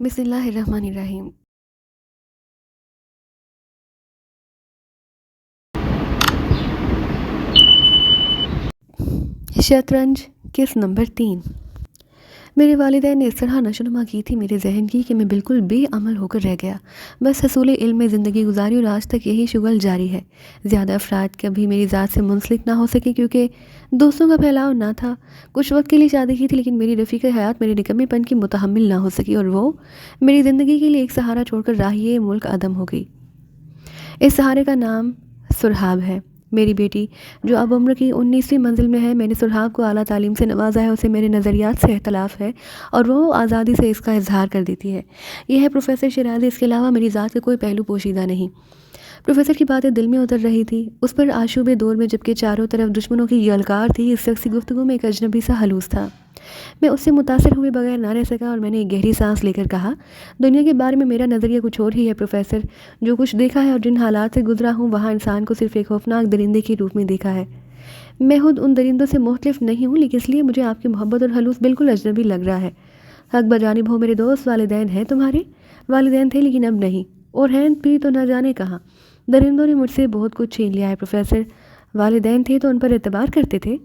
بسم اللہ الرحمن الرحیم۔ شطرنج قسط نمبر 3۔ میرے والدین نے اس طرح نشوونما کی تھی میرے ذہن کی کہ میں بالکل بے عمل ہو کر رہ گیا۔ بس حصول علم میں زندگی گزاری اور آج تک یہی شغل جاری ہے۔ زیادہ افراد کبھی میری ذات سے منسلک نہ ہو سکے کیونکہ دوستوں کا پھیلاؤ نہ تھا۔ کچھ وقت کے لیے شادی کی تھی لیکن میری رفیق حیات میرے نکمے پن کی متحمل نہ ہو سکی اور وہ میری زندگی کے لیے ایک سہارا چھوڑ کر راہی ملک عدم ہو گئی۔ اس سہارے کا نام سرحاب ہے۔ میری بیٹی جو اب عمر کی 19ویں منزل میں ہے، میں نے سرحاب کو اعلیٰ تعلیم سے نوازا ہے، اسے میرے نظریات سے اختلاف ہے اور وہ آزادی سے اس کا اظہار کر دیتی ہے۔ یہ ہے پروفیسر شیرازی، اس کے علاوہ میری ذات کا کوئی پہلو پوشیدہ نہیں۔ پروفیسر کی باتیں دل میں اتر رہی تھی، اس پر آشوب دور میں جبکہ چاروں طرف دشمنوں کی یلغار تھی، اس شخص کی گفتگو میں ایک اجنبی سا ہلوس تھا۔ میں اس سے متاثر ہوئے بغیر نہ رہ سکا اور میں نے ایک گہری سانس لے کر کہا، دنیا کے بارے میں میرا نظریہ کچھ اور ہی ہے پروفیسر۔ جو کچھ دیکھا ہے اور جن حالات سے گزرا ہوں وہاں انسان کو صرف ایک خوفناک درندے کے روپ میں دیکھا ہے۔ میں خود ان درندوں سے مختلف نہیں ہوں، لیکن اس لیے مجھے آپ کی محبت اور خلوص بالکل اجنبی لگ رہا ہے۔ حق بجانب ہو میرے دوست، والدین ہیں تمہارے؟ والدین تھے لیکن اب نہیں، اور ہیں بھی تو نہ جانے کہاں۔ درندوں نے مجھ سے بہت کچھ چھین لیا ہے پروفیسر۔ والدین تھے تو ان پر اعتبار کرتے تھے؟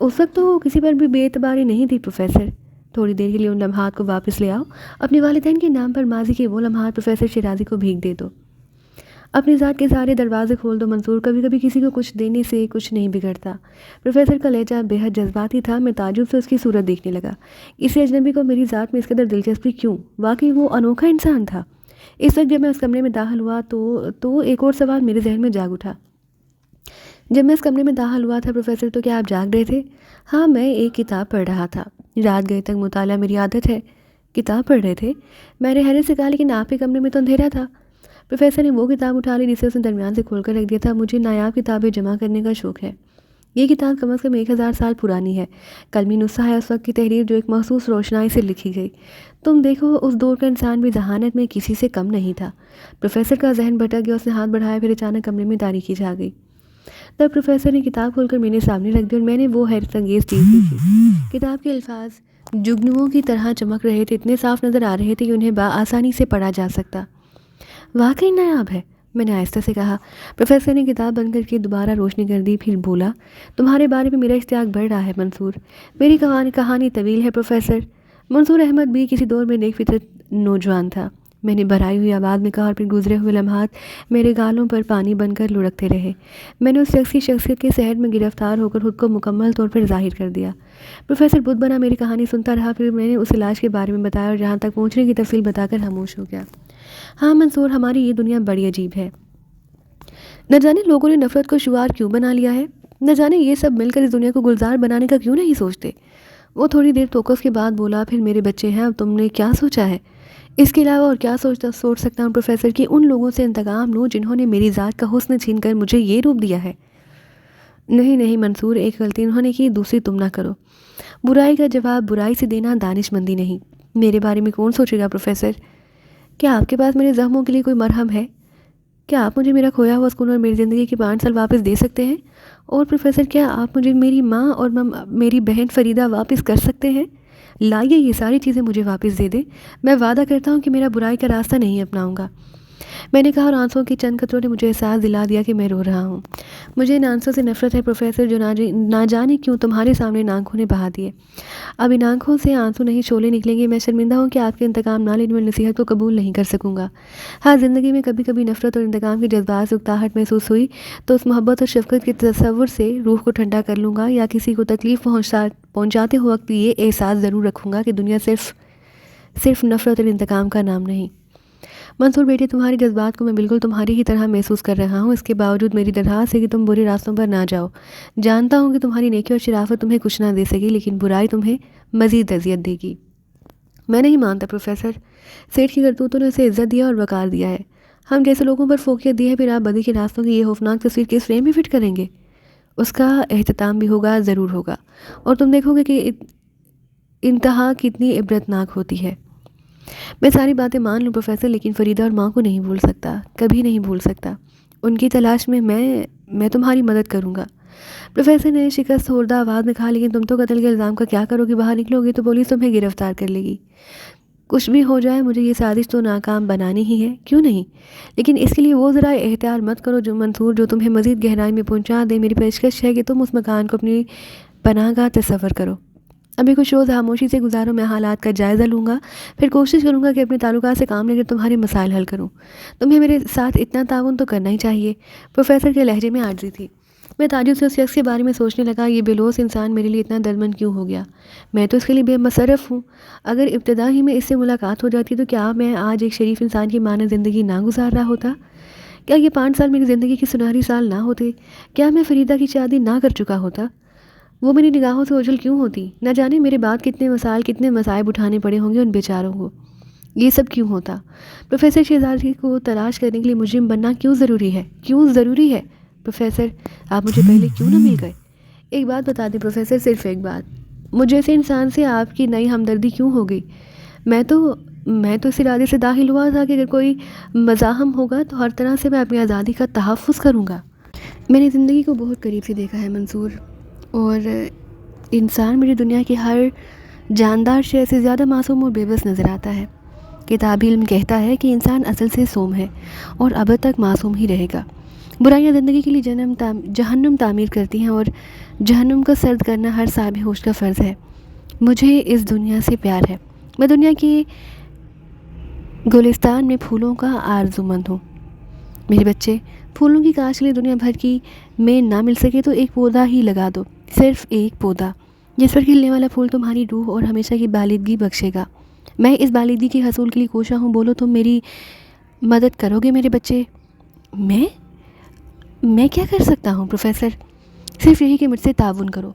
اس وقت تو کسی پر بھی بے اعتباری نہیں تھی پروفیسر۔ تھوڑی دیر کے لیے ان لمحات کو واپس لے آؤ، اپنے والدین کے نام پر ماضی کے وہ لمحات پروفیسر شیرازی کو بھیگ دے دو۔ اپنی ذات کے سارے دروازے کھول دو منصور، کبھی کبھی کسی کو کچھ دینے سے کچھ نہیں بگڑتا۔ پروفیسر کا لہجہ بے حد جذباتی تھا، میں تعجب سے اس کی صورت دیکھنے لگا۔ اسی اجنبی کو میری ذات میں اس قدر دلچسپی کیوں؟ واقعی وہ انوکھا انسان تھا۔ اس وقت جب میں اس کمرے میں داخل ہوا تو ایک اور سوال میرے ذہن میں جاگ اٹھا۔ جب میں اس کمرے میں داخل ہوا تھا پروفیسر تو کیا آپ جاگ رہے تھے؟ ہاں، میں ایک کتاب پڑھ رہا تھا۔ رات گئے تک مطالعہ میری عادت ہے۔ کتاب پڑھ رہے تھے؟ میں نے حیرت سے کہا، لیکن آپ کے کمرے میں تو اندھیرا تھا۔ پروفیسر نے وہ کتاب اٹھا لی جسے اس نے درمیان سے کھول کر رکھ دیا تھا۔ مجھے نایاب کتابیں جمع کرنے کا شوق ہے۔ یہ کتاب کم از کم 1000 سال پرانی ہے۔ قلمی نسخہ ہے اس وقت کی تحریر جو ایک مخصوص روشنائی سے لکھی گئی۔ تم دیکھو اس دور کا انسان بھی ذہانت میں کسی سے کم نہیں تھا۔ پروفیسر کا ذہن بھٹک گیا، اس نے ہاتھ بڑھایا، پھر اچانک کمرے میں تاریکی چھا گئی۔ تب پروفیسر نے کتاب کھول کر میرے سامنے رکھ دی اور میں نے وہ حیرت انگیز چیز دیکھی۔ کتاب کے الفاظ جگنوؤں کی طرح چمک رہے تھے، اتنے صاف نظر آ رہے تھے کہ انہیں بآسانی سے پڑھا جا سکتا۔ واقعی نایاب ہے، میں نے آہستہ سے کہا۔ پروفیسر نے کتاب بند کر کے دوبارہ روشنی کر دی، پھر بولا، تمہارے بارے میں میرا اشتیاق بڑھ رہا ہے منصور۔ میری کہانی طویل ہے پروفیسر۔ منصور احمد بھی کسی دور میں نیک فطرت نوجوان تھا، میں نے بھرائی ہوئی آواز میں کہا، اور پھر گزرے ہوئے لمحات میرے گالوں پر پانی بن کر لڑکتے رہے۔ میں نے اس شخص کی شخصیت کے سحر میں گرفتار ہو کر خود کو مکمل طور پر ظاہر کر دیا۔ پروفیسر بت بنا میری کہانی سنتا رہا، پھر میں نے اس علاج کے بارے میں بتایا اور جہاں تک پہنچنے کی تفصیل بتا کر خاموش ہو گیا۔ ہاں منصور، ہماری یہ دنیا بڑی عجیب ہے۔ نہ جانے لوگوں نے نفرت کو شعار کیوں بنا لیا ہے، نہ جانے یہ سب مل کر اس دنیا کو گلزار بنانے کا کیوں نہیں سوچتے۔ وہ تھوڑی دیر توقف کے بعد بولا، پھر میرے بچے ہیں، اب تم نے کیا سوچا ہے؟ اس کے علاوہ اور کیا سوچ سکتا ہوں پروفیسر کہ ان لوگوں سے انتقام لوں جنہوں نے میری ذات کا حسن چھین کر مجھے یہ روپ دیا ہے۔ نہیں منصور، ایک غلطی انہوں نے کی، دوسری تم نہ کرو۔ برائی کا جواب برائی سے دینا دانش مندی نہیں۔ میرے بارے میں کون سوچے گا پروفیسر؟ کیا آپ کے پاس میرے زخموں کے لیے کوئی مرہم ہے؟ کیا آپ مجھے میرا کھویا ہوا سکون اور میری زندگی کے 5 سال واپس دے سکتے ہیں؟ اور پروفیسر، کیا آپ مجھے میری ماں اور میری بہن فریدہ واپس کر سکتے ہیں؟ لائیے یہ ساری چیزیں مجھے واپس دے دیں، میں وعدہ کرتا ہوں کہ میرا برائی کا راستہ نہیں اپناؤں گا، میں نے کہا، اور آنسوں کی چند قطروں نے مجھے احساس دلا دیا کہ میں رو رہا ہوں۔ مجھے ان آنسوں سے نفرت ہے پروفیسر جو نہ جانے کیوں تمہارے سامنے ان آنکھوں نے بہا دیے۔ اب ان آنکھوں سے آنسو نہیں شعلے نکلیں گے۔ میں شرمندہ ہوں کہ آپ کے انتقام نہ لینے والی نصیحت کو قبول نہیں کر سکوں گا۔ ہاں، زندگی میں کبھی کبھی نفرت اور انتقام کے جذبات سے اکتاہٹ محسوس ہوئی تو اس محبت اور شفقت کے تصور سے روح کو ٹھنڈا کر لوں گا، یا کسی کو تکلیف پہنچاتے ہو وقت یہ احساس ضرور رکھوں گا کہ دنیا صرف نفرت اور انتقام کا نام نہیں۔ منصور بیٹی، تمہارے جذبات کو میں بالکل تمہاری ہی طرح محسوس کر رہا ہوں، اس کے باوجود میری درخواست ہے کہ تم برے راستوں پر نہ جاؤ۔ جانتا ہوں کہ تمہاری نیکی اور شرافت تمہیں کچھ نہ دے سکے، لیکن برائی تمہیں مزید اذیت دے گی۔ میں نہیں مانتا پروفیسر، سیٹھ کی کرتوتوں نے اسے عزت دیا اور وقار دیا ہے، ہم جیسے لوگوں پر فوقیت دی ہے، پھر آپ بدی کے راستوں کی یہ خوفناک تصویر کس فریم میں فٹ کریں گے؟ اس کا اہتمام بھی ہوگا، ضرور ہوگا، اور تم دیکھو گے کہ انتہا کتنی عبرتناک ہوتی ہے۔ میں ساری باتیں مان لوں پروفیسر، لیکن فریدہ اور ماں کو نہیں بھول سکتا، کبھی نہیں بھول سکتا۔ ان کی تلاش میں میں تمہاری مدد کروں گا۔ پروفیسر نے شکست خوردہ آواز میں کہا، لیکن تم تو قتل کے الزام کا کیا کرو گے؟ باہر نکلو گے تو پولیس تمہیں گرفتار کر لے گی۔ کچھ بھی ہو جائے مجھے یہ سازش تو ناکام بنانی ہی ہے، کیوں نہیں؟ لیکن اس کے لیے وہ ذرائع احتیاط مت کرو جو منصور جو تمہیں مزید گہرائی میں پہنچا دے۔ میری پیشکش ہے کہ تم اس مکان کو اپنی پناہ گاہ تصور کرو۔ ابھی کچھ روز خاموشی سے گزارو، میں حالات کا جائزہ لوں گا، پھر کوشش کروں گا کہ اپنے تعلقات سے کام لے کر تمہارے مسائل حل کروں۔ تمہیں میرے ساتھ اتنا تعاون تو کرنا ہی چاہیے۔ پروفیسر کے لہجے میں عاجزی تھی۔ میں تعجب سے اس شخص کے بارے میں سوچنے لگا، یہ بے لوث انسان میرے لیے اتنا دردمند کیوں ہو گیا؟ میں تو اس کے لیے بے مصرف ہوں۔ اگر ابتدا ہی میں اس سے ملاقات ہو جاتی تو کیا میں آج ایک شریف انسان کی مانند زندگی نہ گزار رہا ہوتا؟ کیا یہ 5 سال میری زندگی کی سنہری سال نہ ہوتے؟ کیا میں فریدہ کی شادی نہ کر چکا ہوتا؟ وہ میری نگاہوں سے اوجھل کیوں ہوتی؟ نہ جانے میرے بعد کتنے مسائل کتنے مصائب اٹھانے پڑے ہوں گے ان بیچاروں کو۔ یہ سب کیوں ہوتا؟ پروفیسر شہزادی کو تلاش کرنے کے لیے مجرم بننا کیوں ضروری ہے؟ کیوں ضروری ہے؟ پروفیسر آپ مجھے پہلے کیوں نہ مل گئے؟ ایک بات بتا دیں پروفیسر، صرف ایک بات، مجھے ایسے انسان سے آپ کی نئی ہمدردی کیوں ہو گئی؟ میں تو اس ارادے سے داخل ہوا تھا کہ اگر کوئی مزاحم ہوگا تو ہر طرح سے میں اپنی آزادی کا تحفظ کروں گا۔ میں نے زندگی کو بہت قریب سے دیکھا ہے منصور، اور انسان میری دنیا کی ہر جاندار شے سے زیادہ معصوم اور بے بس نظر آتا ہے۔ کتابی علم کہتا ہے کہ انسان اصل سے سوم ہے اور اب تک معصوم ہی رہے گا۔ برائیاں زندگی کے لیے جہنم تعمیر کرتی ہیں، اور جہنم کا سرد کرنا ہر صاحب ہوش کا فرض ہے۔ مجھے اس دنیا سے پیار ہے۔ میں دنیا کے گلستان میں پھولوں کا آرزومند ہوں۔ میرے بچے، پھولوں کی کاشت کے لیے دنیا بھر کی میں نہ مل سکے تو ایک پودا ہی لگا دو، صرف ایک پودا، جس پر کھلنے والا پھول تمہاری روح اور ہمیشہ کی بالغی بخشے گا۔ میں اس بالغی کے حصول کے لیے کوشاں ہوں، بولو تم میری مدد کرو گے میرے بچے؟ میں کیا کر سکتا ہوں پروفیسر؟ صرف یہی کہ مجھ سے تعاون کرو۔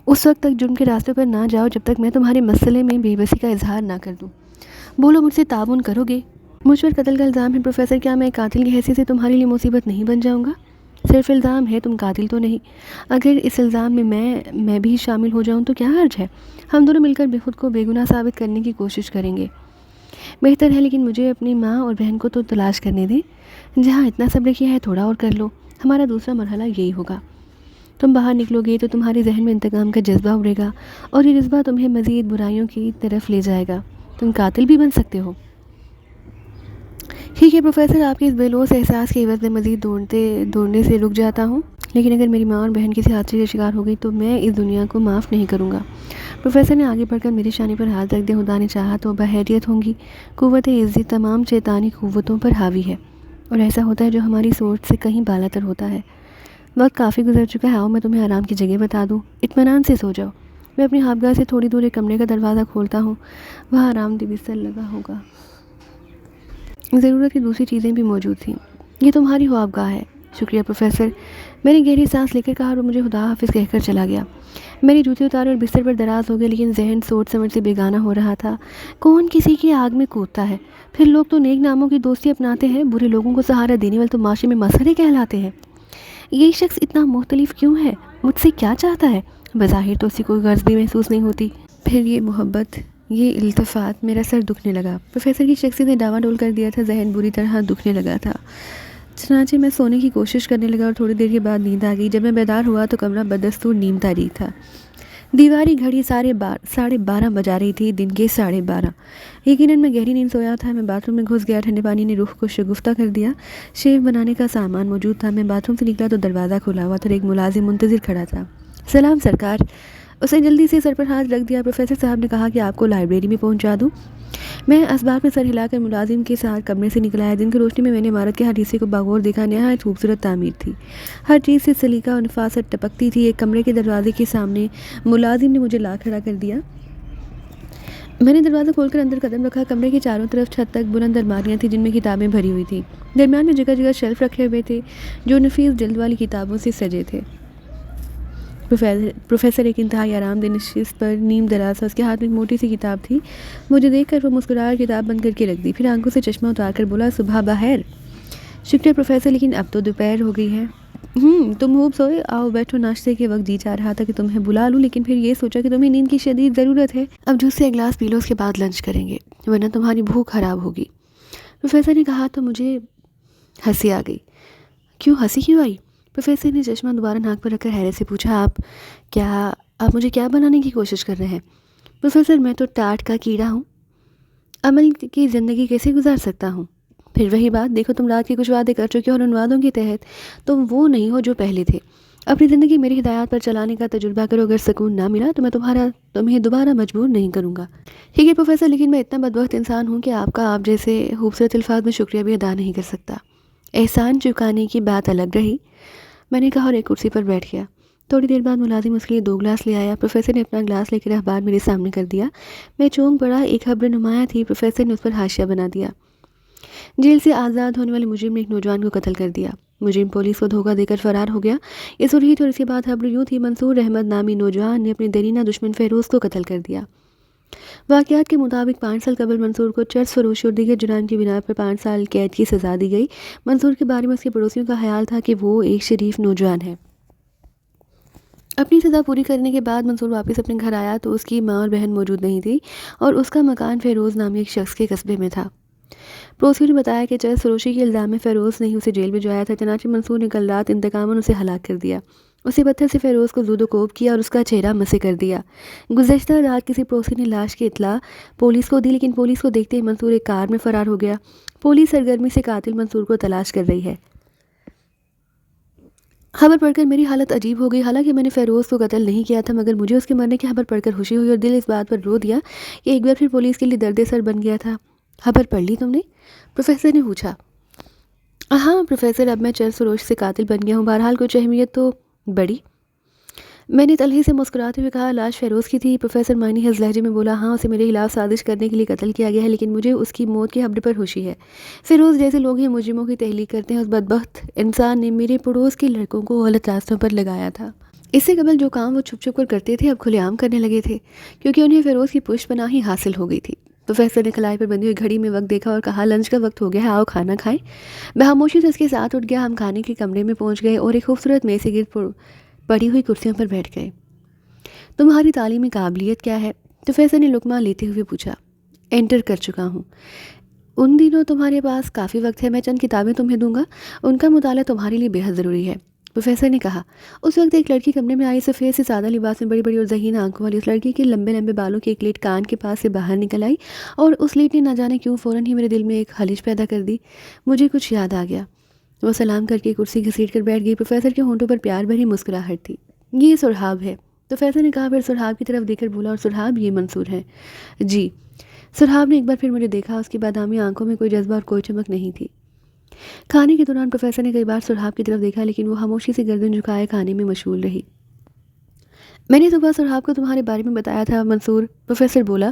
اس وقت تک جرم کے راستے پر نہ جاؤ جب تک میں تمہارے مسئلے میں بے بسی کا اظہار نہ کر دوں۔ بولو مجھ سے تعاون کرو گے؟ مجھ پر قتل کا الزام ہے پروفیسر، کیا میں قاتل کی حیثیت سے تمہارے لیے مصیبت نہیں بن جاؤں گا؟ صرف الزام ہے، تم قاتل تو نہیں۔ اگر اس الزام میں میں بھی شامل ہو جاؤں تو کیا حرج ہے؟ ہم دونوں مل کر خود کو بے گناہ ثابت کرنے کی کوشش کریں گے۔ بہتر ہے، لیکن مجھے اپنی ماں اور بہن کو تو تلاش کرنے دیں۔ جہاں اتنا صبر کیا ہے تھوڑا اور کر لو۔ ہمارا دوسرا مرحلہ یہی ہوگا۔ تم باہر نکلو گے تو تمہارے ذہن میں انتقام کا جذبہ ابھرے گا، اور یہ جذبہ تمہیں مزید برائیوں کی طرف لے جائے گا۔ تم قاتل بھی بن سکتے ہو۔ ٹھیک ہے پروفیسر، آپ کے اس بے لوث احساس کے عوض میں مزید دوڑنے سے رک جاتا ہوں، لیکن اگر میری ماں اور بہن کسی حادثے کا شکار ہو گئی تو میں اس دنیا کو معاف نہیں کروں گا۔ پروفیسر نے آگے بڑھ کر میری شانے پر ہاتھ رکھ دیا۔ خدا نے چاہا تو بحیریت ہوں گی، قوت عزت تمام شیطانی قوتوں پر حاوی ہے، اور ایسا ہوتا ہے جو ہماری سوچ سے کہیں بالا تر ہوتا ہے۔ وقت کافی گزر چکا ہے، آؤ میں تمہیں آرام کی جگہ بتا دوں، اطمینان سے سو جاؤ۔ میں اپنی خوابگاہ سے تھوڑی دور ایک کمرے کا دروازہ کھولتا ہوں، وہاں آرام دہ بستر لگا ہوگا، ضرورت کی دوسری چیزیں بھی موجود تھیں۔ یہ تمہاری خوابگاہ ہے۔ شکریہ پروفیسر، میں نے گہری سانس لے کر کہا، اور مجھے خدا حافظ کہہ کر چلا گیا۔ میری جوتے اتارے اور بستر پر دراز ہو گیا، لیکن ذہن سوچ سمجھ سے بیگانہ ہو رہا تھا۔ کون کسی کی آگ میں کودتا ہے؟ پھر لوگ تو نیک ناموں کی دوستی اپناتے ہیں، برے لوگوں کو سہارا دینے والے تو معاشرے میں مسخرے کہلاتے ہیں۔ یہ شخص اتنا مختلف کیوں ہے؟ مجھ سے کیا چاہتا ہے؟ بظاہر تو اسی کوئی غرض بھی محسوس نہیں ہوتی۔ پھر یہ محبت، یہ التفات، میرا سر دکھنے لگا۔ پروفیسر کی شخصیت نے ڈاواں ڈول کر دیا تھا، ذہن بری طرح دکھنے لگا تھا۔ چنانچہ میں سونے کی کوشش کرنے لگا، اور تھوڑی دیر کے بعد نیند آ گئی۔ جب میں بیدار ہوا تو کمرہ بدستور نیم تاریک تھا۔ دیواری گھڑی 12:30 بجا رہی تھی، دن کے 12:30۔ یقیناً میں گہری نیند سویا تھا۔ میں باتھ روم میں گھس گیا، ٹھنڈے پانی نے روح کو شگفتہ کر دیا۔ شیو بنانے کا سامان موجود تھا۔ میں باتھ روم سے نکلا تو دروازہ کھلا ہوا تھا اور ایک ملازم منتظر کھڑا تھا۔ سلام سرکار۔ اس نے جلدی سے سر پر ہاتھ رکھ دیا۔ پروفیسر صاحب نے کہا کہ آپ کو لائبریری میں پہنچا دوں۔ میں اسباب میں سر ہلا کر ملازم کے ساتھ کمرے سے نکلا ہے۔ دن کی روشنی میں نے عمارت کے ہر حصے کو بغور دیکھا، نہایت خوبصورت تعمیر تھی، ہر چیز سے سلیقہ اور نفاست ٹپکتی تھی۔ ایک کمرے کے دروازے کے سامنے ملازم نے مجھے لا کھڑا کر دیا۔ میں نے دروازہ کھول کر اندر قدم رکھا۔ کمرے کے چاروں طرف چھت تک بلند الماریاں تھیں جن میں کتابیں بھری ہوئی تھیں۔ درمیان میں جگہ جگہ شیلف رکھے ہوئے تھے جو نفیس جلد والی کتابوں سے سجے تھے۔ پروفیسر ایک انتہائی آرام دہ نشست پر نیم دراز تھا، اس کے ہاتھ میں ایک موٹی سی کتاب تھی۔ مجھے دیکھ کر وہ مسکرایا، کتاب بند کر کے رکھ دی، پھر آنکھوں سے چشمہ اتار کر بولا، صبح بخیر۔ شکریہ پروفیسر، لیکن اب تو دوپہر ہو گئی ہے۔ تم خوب سوئے، آؤ بیٹھو۔ ناشتے کے وقت جی چاہ رہا تھا کہ تمہیں بلا لوں، لیکن پھر یہ سوچا کہ تمہیں نیند کی شدید ضرورت ہے۔ اب جوس سے ایک گلاس پی لو، اس کے بعد لنچ کریں گے، ورنہ تمہاری بھوک خراب ہوگی۔ پروفیسر نے کہا تو مجھے ہنسی آ گئی۔ ہنسی کیوں آئی؟ پروفیسر نے چشمہ دوبارہ ناک پر رکھ کر حیرت سے پوچھا، آپ مجھے کیا بنانے کی کوشش کر رہے ہیں؟ پروفیسر، میں تو ٹاٹ کا کیڑا ہوں۔ عمل کی زندگی کیسے گزار سکتا ہوں؟ پھر وہی بات، دیکھو تم رات کے کچھ وعدے کر چکے ہو اور ان وعدوں کے تحت تم وہ نہیں ہو جو پہلے تھے۔ اپنی زندگی میری ہدایات پر چلانے کا تجربہ کرو، اگر سکون نہ ملا تو میں تمہیں دوبارہ مجبور نہیں کروں گا۔ ٹھیک ہے پروفیسر، لیکن میں اتنا بدبخت انسان ہوں کہ آپ جیسے خوبصورت الفاظ میں شکریہ بھی ادا نہیں کر سکتا۔ احسان چکانے کی بات الگ رہی، میں نے کہا اور ایک کرسی پر بیٹھ گیا۔ تھوڑی دیر بعد ملازم اس کے لیے 2 گلاس لے آیا۔ پروفیسر نے اپنا گلاس لے کر اخبار میرے سامنے کر دیا۔ میں چونک پڑا، ایک خبر نمایاں تھی، پروفیسر نے اس پر حاشیہ بنا دیا: جیل سے آزاد ہونے والے مجرم نے ایک نوجوان کو قتل کر دیا، مجرم پولیس کو دھوکہ دے کر فرار ہو گیا۔ یہ سرخی تھی اور اس کے بعد خبر یوں تھی: منصور احمد نامی نوجوان نے اپنے دیرینہ دشمن فیروز کو قتل کر دیا۔ واقعات کے مطابق 5 سال قبل منصور کو چرس فروشی اور دیگر جرائم کی بنا پر 5 سال قید کی سزا دی گئی۔ منصور کے بارے میں اس کے پڑوسیوں کا خیال تھا کہ وہ ایک شریف نوجوان ہے۔ اپنی سزا پوری کرنے کے بعد منصور واپس اپنے گھر آیا تو اس کی ماں اور بہن موجود نہیں تھی اور اس کا مکان فیروز نامی ایک شخص کے قصبے میں تھا۔ پروسیکیوٹر نے بتایا کہ چرس فروشی کے الزام میں فیروز نے ہی اسے جیل بھجوایا تھا، چنانچہ منصور نے کل رات انتقاماً اسے ہلاک کر دیا۔ اسے پتھر سے فیروز کو زود و کوب کیا اور اس کا چہرہ مسح کر دیا۔ گزشتہ رات کسی پڑوسی نے لاش کی اطلاع پولیس کو دی، لیکن پولیس کو دیکھتے ہی منصور ایک کار میں فرار ہو گیا۔ پولیس سرگرمی سے قاتل منصور کو تلاش کر رہی ہے۔ خبر پڑھ کر میری حالت عجیب ہو گئی، حالانکہ میں نے فیروز کو قتل نہیں کیا تھا، مگر مجھے اس کے مرنے کی خبر پڑھ کر خوشی ہوئی اور دل اس بات پر رو دیا کہ ایک بار پھر پولیس کے لیے درد سر بن گیا تھا۔ خبر پڑھ لی تم نے؟ پروفیسر نے پوچھا۔ ہاں پروفیسر، اب میں چرس فروش سے قاتل بن گیا ہوں، بہرحال کچھ اہمیت تو بڑی۔ میں نے تلخی سے مسکراتے ہوئے کہا: لاش فیروز کی تھی؟ پروفیسر معنی خیز لہجے میں بولا: ہاں، اسے میرے خلاف سازش کرنے کے لیے قتل کیا گیا ہے، لیکن مجھے اس کی موت کی خبر پر خوشی ہے۔ فیروز جیسے لوگ ہی مجرموں کی تحلیق کرتے ہیں، اس بدبخت انسان نے میرے پڑوس کے لڑکوں کو غلط راستوں پر لگایا تھا۔ اس سے قبل جو کام وہ چھپ چھپ کر کرتے تھے اب کھلے عام کرنے لگے تھے، کیونکہ انہیں فیروز کی پشت پناہی حاصل ہو گئی تھی۔ پروفیسر نے کلائی پر بندھی ہوئی گھڑی میں وقت دیکھا اور کہا: لنچ کا وقت ہو گیا ہے، آؤ کھانا کھائیں۔ میں خاموشی سے اس کے ساتھ اٹھ گیا۔ ہم کھانے کے کمرے میں پہنچ گئے اور ایک خوبصورت میز سے گرد پڑی ہوئی کرسیوں پر بیٹھ گئے۔ تمہاری تعلیمی قابلیت کیا ہے؟ پروفیسر نے لقمہ لیتے ہوئے پوچھا۔ انٹر کر چکا ہوں۔ ان دنوں تمہارے پاس کافی وقت ہے، میں چند کتابیں تمہیں دوں گا، ان کا مطالعہ تمہارے لیے بے حد ضروری ہے، پروفیسر نے کہا۔ اس وقت ایک لڑکی کمرے میں آئی، سفید سے سادہ لباس میں، بڑی بڑی اور ذہین آنکھوں والی۔ اس لڑکی کے لمبے لمبے بالوں کی ایک لیٹ کان کے پاس سے باہر نکل آئی اور اس لیٹ نے نہ جانے کیوں فوراً ہی میرے دل میں ایک خلش پیدا کر دی۔ مجھے کچھ یاد آ گیا۔ وہ سلام کر کے کرسی گھسیٹ کر بیٹھ گئی۔ پروفیسر کے ہونٹوں پر پیار بھری مسکراہٹ تھی۔ یہ سرحاب ہے، پروفیسر نے کہا، پھر سرحاب کی طرف دیکھ کر بولا: اور سرحاب یہ منصور ہے؟ جی۔ سرحاب نے ایک بار پھر مجھے دیکھا، اس کی بادامی آنکھوں میں کوئی جذبہ اور کوئی چمک نہیں تھی۔ کھانے کے دوران پروفیسر نے کئی بار سرحاب کی طرف دیکھا، لیکن وہ خاموشی سے گردن جھکائے کھانے میں مشغول رہی۔ میں نے صبح سرحاب کو تمہارے بارے میں بتایا تھا منصور، پروفیسر بولا۔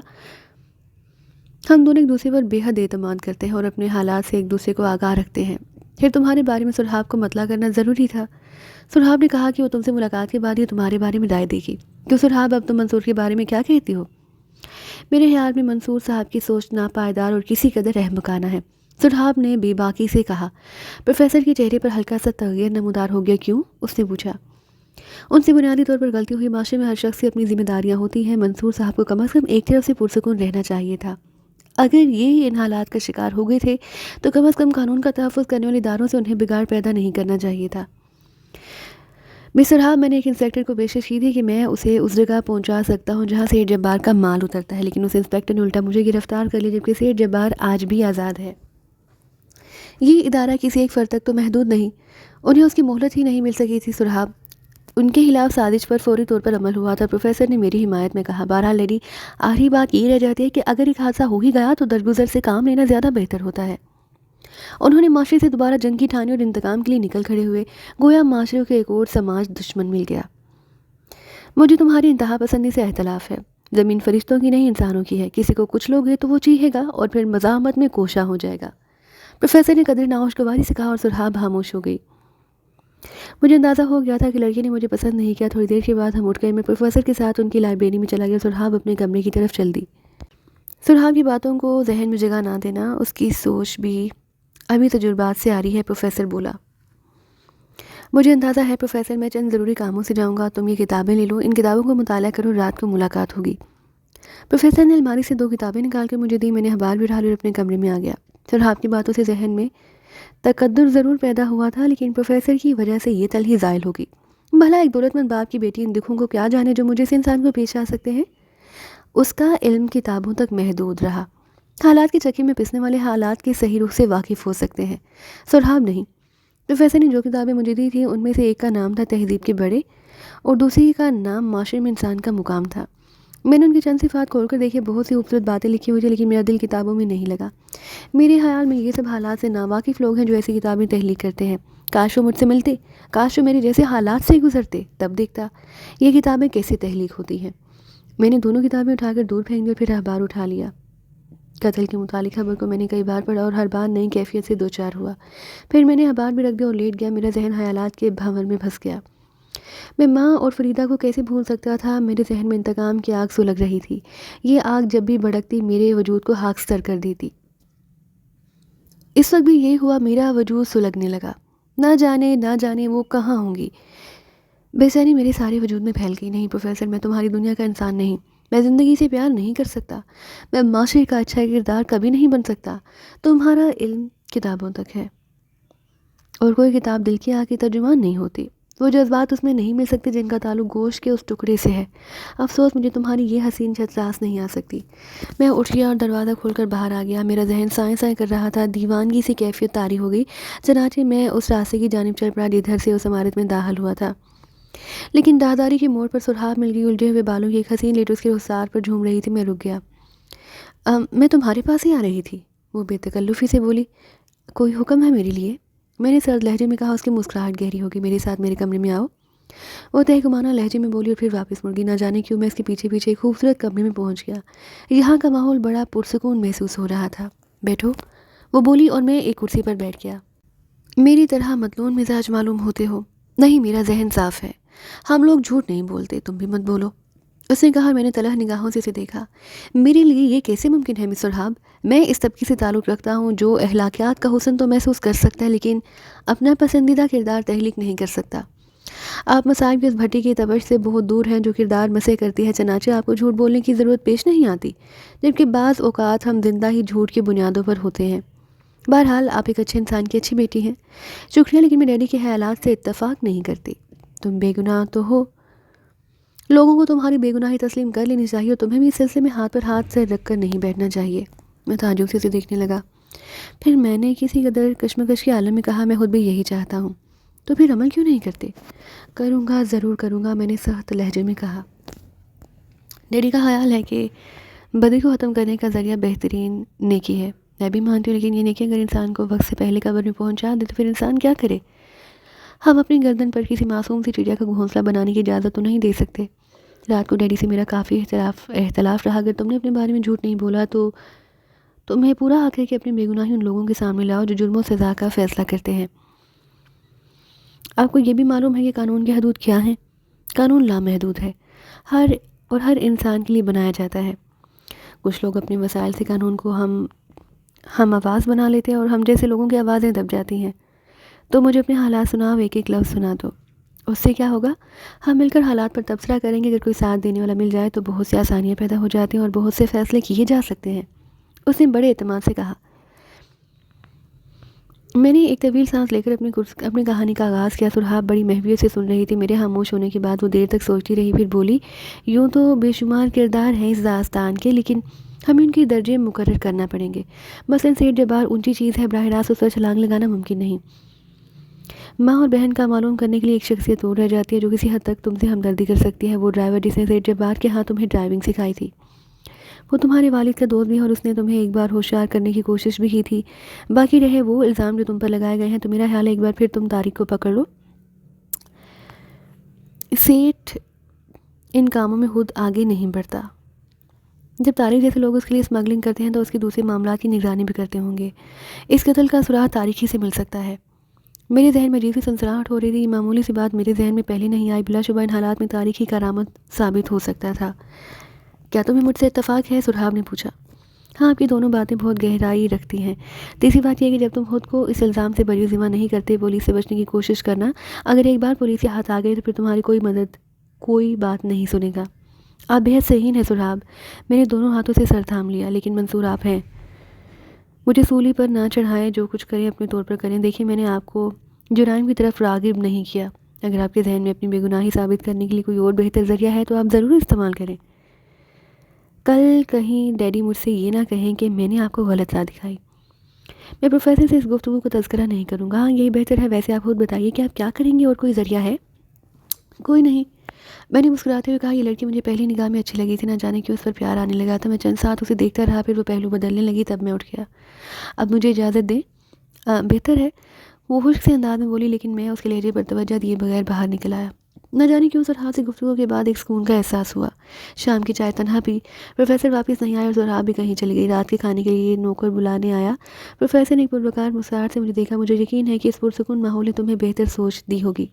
ہم دونوں ایک دوسرے پر بے حد اعتماد کرتے ہیں اور اپنے حالات سے ایک دوسرے کو آگاہ رکھتے ہیں۔ پھر تمہارے بارے میں سرحاب کو مطلع کرنا ضروری تھا۔ سرحاب نے کہا کہ وہ تم سے ملاقات کے بعد یہ تمہارے بارے میں رائے دے گی۔ تو سرحاب، اب تم منصور کے بارے میں کیا کہتی ہو؟ میرے خیال میں منصور صاحب کی سوچ ناپائیدار اور کسی قدر احمقانہ ہے، سرحاب نے بے باکی سے کہا۔ پروفیسر کے چہرے پر ہلکا سا تغیر نمودار ہو گیا۔ کیوں؟ اس نے پوچھا۔ ان سے بنیادی طور پر غلطی ہوئی، معاشرے میں ہر شخص کی اپنی ذمہ داریاں ہوتی ہیں، منصور صاحب کو کم از کم ایک طرف سے پرسکون رہنا چاہیے تھا۔ اگر یہ ان حالات کا شکار ہو گئے تھے تو کم از کم قانون کا تحفظ کرنے والے اداروں سے انہیں بگاڑ پیدا نہیں کرنا چاہیے تھا۔ مس سرحاب، میں نے ایک انسپیکٹر کو پیشکش کی تھی کہ میں اسے اس جگہ پہنچا سکتا ہوں جہاں سیٹھ جبار کا مال اترتا ہے، لیکن اس انسپیکٹر نے الٹا مجھے گرفتار کر لیا، جبکہ سیٹھ جبار آج بھی آزاد ہے۔ یہ ادارہ کسی ایک فرد تک تو محدود نہیں، انہیں اس کی مہلت ہی نہیں مل سکی تھی سرحاب۔ ان کے خلاف سازش پر فوری طور پر عمل ہوا تھا، پروفیسر نے میری حمایت میں کہا۔ بہرحال لیڈی، آخری بات یہ رہ جاتی ہے کہ اگر ایک حادثہ ہو ہی گیا تو درگزر سے کام لینا زیادہ بہتر ہوتا ہے۔ انہوں نے معاشرے سے دوبارہ جنگ کی ٹھانی اور انتقام کے لیے نکل کھڑے ہوئے، گویا معاشرے کو ایک اور سماج دشمن مل گیا۔ مجھے تمہاری انتہا پسندی سے اختلاف ہے۔ زمین فرشتوں کی نہیں، انسانوں کی ہے، کسی کو کچھ لوگ تو وہ چیخے گا اور پھر مزاحمت میں کوشاں ہو جائے گا، پروفیسر نے قدر ناخوشگواری سے کہا، اور سرحاب خاموش ہو گئی۔ مجھے اندازہ ہو گیا تھا کہ لڑکی نے مجھے پسند نہیں کیا۔ تھوڑی دیر کے بعد ہم اٹھ گئے، میں پروفیسر کے ساتھ ان کی لائبریری میں چلا گیا، سرحاب اپنے کمرے کی طرف چل دی۔ سرحاب کی باتوں کو ذہن میں جگہ نہ دینا، اس کی سوچ بھی ابھی تجربات سے آ رہی ہے، پروفیسر بولا۔ مجھے اندازہ ہے پروفیسر، میں چند ضروری کاموں سے جاؤں گا، تم یہ کتابیں لے لو، ان کتابوں کو مطالعہ کرو، رات کو ملاقات ہوگی۔ پروفیسر نے الماری سے 2 کتابیں نکال کر مجھے دی، میں نے اخبار بھی اٹھا لی اور اپنے کمرے میں آ گیا۔ سرحاب کی باتوں سے ذہن میں تقدر ضرور پیدا ہوا تھا، لیکن پروفیسر کی وجہ سے یہ تلخی زائل ہوگی۔ بھلا ایک دولت مند باپ کی بیٹی ان دکھوں کو کیا جانے جو مجھے سے انسان کو پیش آ سکتے ہیں۔ اس کا علم کتابوں تک محدود رہا۔ حالات کے چکے میں پسنے والے حالات کے صحیح رخ سے واقف ہو سکتے ہیں، سرحاب نہیں۔ پروفیسر نے جو کتابیں مجھے دی تھیں ان میں سے ایک کا نام تھا تہذیب کے بڑے اور دوسری کا نام معاشرے میں انسان کا مقام تھا۔ میں نے ان کی چند صفات کھول کر دیکھی، بہت سی خوبصورت باتیں لکھی ہوئی تھی، لیکن میرا دل کتابوں میں نہیں لگا۔ میرے خیال میں یہ سب حالات سے ناواقف لوگ ہیں جو ایسی کتابیں تخلیق کرتے ہیں۔ کاش وہ مجھ سے ملتے، کاش وہ میرے جیسے حالات سے گزرتے، تب دیکھتا یہ کتابیں کیسے تخلیق ہوتی ہیں۔ میں نے دونوں کتابیں اٹھا کر دور پھینک دی اور پھر اخبار اٹھا لیا۔ قتل کے متعلق خبر کو میں نے کئی بار پڑھا اور ہر بار نئی کیفیت سے دوچار ہوا۔ پھر میں نے اخبار بھی رکھ دیا اور لیٹ گیا، میرا ذہن خیالات کے بھنور میں پھنس گیا۔ میں ماں اور فریدہ کو کیسے بھول سکتا تھا؟ میرے ذہن میں انتقام کی آگ سلگ رہی تھی۔ یہ آگ جب بھی بھڑکتی میرے وجود کو خاکستر کر دیتی۔ اس وقت بھی یہی ہوا، میرا وجود سلگنے لگا۔ نہ جانے وہ کہاں ہوں گی۔ بے چینی میرے سارے وجود میں پھیل گئی۔ نہیں پروفیسر، میں تمہاری دنیا کا انسان نہیں، میں زندگی سے پیار نہیں کر سکتا، میں معاشرے کا اچھا کردار کبھی نہیں بن سکتا۔ تمہارا علم کتابوں تک ہے اور کوئی کتاب دل کی آگ کی ترجمان نہیں ہوتی۔ وہ جذبات اس میں نہیں مل سکتے جن کا تعلق گوشت کے اس ٹکڑے سے ہے۔ افسوس مجھے تمہاری یہ حسین چھت ساس نہیں آ سکتی۔ میں اٹھ گیا اور دروازہ کھول کر باہر آ گیا۔ میرا ذہن سائیں سائیں کر رہا تھا، دیوانگی سی کیفیت طاری ہو گئی، چنانچہ میں اس راستے کی جانب چل پڑا جدھر سے اس عمارت میں داخل ہوا تھا۔ لیکن راہداری کے موڑ پر سرحاب مل گئی، الجھے ہوئے بالوں کی ایک حسین لیٹ اس کے رخسار پر جھوم رہی تھی۔ میں رک گیا۔ میں تمہارے پاس ہی آ رہی تھی، وہ بے تکلفی سے بولی۔ کوئی حکم ہے میرے لیے؟ میں نے سرد لہجے میں کہا۔ اس کی مسکراہٹ گہری ہوگی۔ میرے ساتھ میرے کمرے میں آؤ، وہ تہکمانہ لہجے میں بولی اور پھر واپس مڑ گئی۔ نہ جانے کیوں میں اس کے پیچھے پیچھے ایک خوبصورت کمرے میں پہنچ گیا۔ یہاں کا ماحول بڑا پرسکون محسوس ہو رہا تھا۔ بیٹھو، وہ بولی اور میں ایک کرسی پر بیٹھ گیا۔ میری طرح متلون مزاج معلوم ہوتے ہو؟ نہیں، میرا ذہن صاف ہے، ہم لوگ جھوٹ نہیں بولتے، تم بھی مت بولو، اس نے کہا۔ میں نے تلخ نگاہوں سے اسے دیکھا۔ میرے لیے یہ کیسے ممکن ہے مس سرحاب؟ میں اس طبقے سے تعلق رکھتا ہوں جو اخلاقیات کا حسن تو محسوس کر سکتا ہے لیکن اپنا پسندیدہ کردار تخلیق نہیں کر سکتا۔ آپ مصائب کی اس بھٹی کی تبش سے بہت دور ہیں جو کردار مسے کرتی ہے، چنانچہ آپ کو جھوٹ بولنے کی ضرورت پیش نہیں آتی، جبکہ بعض اوقات ہم زندہ ہی جھوٹ کی بنیادوں پر ہوتے ہیں۔ بہرحال آپ ایک اچھے انسان کی اچھی بیٹی ہیں۔ شکریہ، لیکن میں ڈیڈی کے خیالات سے اتفاق نہیں کرتی۔ تم بے گناہ تو ہو، لوگوں کو تمہاری بے گناہی تسلیم کر لینی چاہیے اور تمہیں بھی اس سلسلے میں ہاتھ پر ہاتھ سے رکھ کر نہیں بیٹھنا چاہیے۔ میں تعجب سے اسے دیکھنے لگا۔ پھر میں نے کسی قدر کشمکش کے عالم میں کہا، میں خود بھی یہی چاہتا ہوں۔ تو پھر عمل کیوں نہیں کرتے؟ کروں گا، ضرور کروں گا، میں نے سخت لہجے میں کہا۔ ڈیڈی کا خیال ہے کہ بدی کو ختم کرنے کا ذریعہ بہترین نیکی ہے۔ میں بھی مانتی ہوں، لیکن یہ نیکی اگر انسان کو وقت سے پہلے قبر میں پہنچا دے تو پھر انسان کیا کرے؟ ہم اپنی گردن پر کسی معصوم سی چڑیا کا گھونسلہ بنانے کی اجازت تو نہیں دے سکتے۔ رات کو ڈیڈی سے میرا کافی اختلاف رہا۔ اگر تم نے اپنے بارے میں جھوٹ نہیں بولا تو تمہیں پورا حق ہے کہ اپنی بے گناہی ان لوگوں کے سامنے لاؤ جو جرم و سزا کا فیصلہ کرتے ہیں۔ آپ کو یہ بھی معلوم ہے کہ قانون کی حدود کیا ہیں؟ قانون لامحدود ہے، ہر انسان کے لیے بنایا جاتا ہے۔ کچھ لوگ اپنے وسائل سے قانون کو ہم آواز بنا لیتے ہیں اور ہم جیسے لوگوں کی آوازیں دب جاتی ہیں۔ تو مجھے اپنے حالات سناؤ، ایک ایک لفظ سنا دو۔ اس سے کیا ہوگا؟ ہم مل کر حالات پر تبصرہ کریں گے۔ اگر کوئی ساتھ دینے والا مل جائے تو بہت سی آسانیاں پیدا ہو جاتی ہیں اور بہت سے فیصلے کیے جا سکتے ہیں، اس نے بڑے اعتماد سے کہا۔ میں نے ایک طویل سانس لے کر اپنی کہانی کا آغاز کیا۔ سرحاب بڑی محویت سے سن رہی تھی۔ میرے خاموش ہونے کے بعد وہ دیر تک سوچتی رہی، پھر بولی، یوں تو بے شمار کردار ہیں اس داستان کے، لیکن ہمیں ان کی درجے مقرر کرنا پڑیں گے۔ مثلاً سیٹھ جبار اونچی چیز ہے، براہ راست اس پر چھلانگ لگانا ممکن نہیں۔ ماں اور بہن کا معلوم کرنے کے لیے ایک شخصیت اور رہ جاتی ہے جو کسی حد تک تم سے ہمدردی کر سکتی ہے، وہ ڈرائیور جس نے سیٹھ جبار کے ہاں تمہیں ڈرائیونگ سکھائی تھی۔ وہ تمہارے والد کا دوست بھی ہے اور اس نے تمہیں ایک بار ہوشیار کرنے کی کوشش بھی کی تھی۔ باقی رہے وہ الزام جو تم پر لگائے گئے ہیں، تو میرا خیال ہے ایک بار پھر تم طارق کو پکڑ لو۔ سیٹھ ان کاموں میں خود آگے نہیں بڑھتا۔ جب طارق جیسے لوگ اس کے لیے اسمگلنگ کرتے ہیں تو اس کے دوسرے معاملات کی نگرانی بھی کرتے ہوں گے۔ اس قتل کا سراغ تاریخی سے مل سکتا ہے۔ میرے ذہن میں عجیب سی سنسناہٹ ہو رہی تھی۔ یہ معمولی سی بات میرے ذہن میں پہلے نہیں آئی، بلا شبہ ان حالات میں تاریخی کارآمد ثابت ہو سکتا تھا۔ کیا تمہیں مجھ سے اتفاق ہے؟ سرحاب نے پوچھا۔ ہاں، آپ کی دونوں باتیں بہت گہرائی رکھتی ہیں۔ تیسری بات یہ ہے کہ جب تم خود کو اس الزام سے بری ذمہ نہیں کرتے، پولیس سے بچنے کی کوشش کرنا، اگر ایک بار پولیس کے ہاتھ آ گئی تو پھر تمہاری کوئی بات نہیں سنے گا۔ آپ بہت صحیح ہیں سرحاب۔ میں نے دونوں ہاتھوں سے سر تھام لیا۔ لیکن منصور آپ ہیں، مجھے سولی پر نہ چڑھائیں، جو کچھ کریں اپنے طور پر کریں۔ دیکھیں، میں نے آپ کو جرائم کی طرف راغب نہیں کیا۔ اگر آپ کے ذہن میں اپنی بے گناہی ثابت کرنے کے لیے کوئی اور بہتر ذریعہ ہے تو آپ ضرور استعمال کریں۔ کل کہیں ڈیڈی مجھ سے یہ نہ کہیں کہ میں نے آپ کو غلط راہ دکھائی۔ میں پروفیسر سے اس گفتگو کو تذکرہ نہیں کروں گا۔ ہاں یہی بہتر ہے۔ ویسے آپ خود بتائیے کہ آپ کیا کریں گے، اور کوئی ذریعہ ہے؟ کوئی نہیں، میں نے مسکراتے ہوئے کہا، یہ لڑکی مجھے پہلی نگاہ میں اچھی لگی تھی، نہ جانے کیوں اس پر پیار آنے لگا تھا۔ میں چند ساتھ اسے دیکھتا رہا، پھر وہ پہلو بدلنے لگی، تب میں اٹھ گیا۔ اب مجھے اجازت دیں؟ بہتر ہے، وہ خشک سے انداز میں بولی، لیکن میں اس کے لہجے پر توجہ دیے بغیر باہر نکل آیا۔ نہ جانے کیوں سرحاد سے گفتگو کے بعد ایک سکون کا احساس ہوا۔ شام کی چائے تنہا پی، پروفیسر واپس نہیں آئے اور سرحاد بھی کہیں چلی گئی۔ رات کے کھانے کے لیے نوکر بلانے آیا۔ پروفیسر نے ایک پروقار مسکراہٹ سے مجھے دیکھا۔ مجھے یقین ہے کہ اس پرسکون ماحول نے تمہیں بہتر سوچ دی ہوگی۔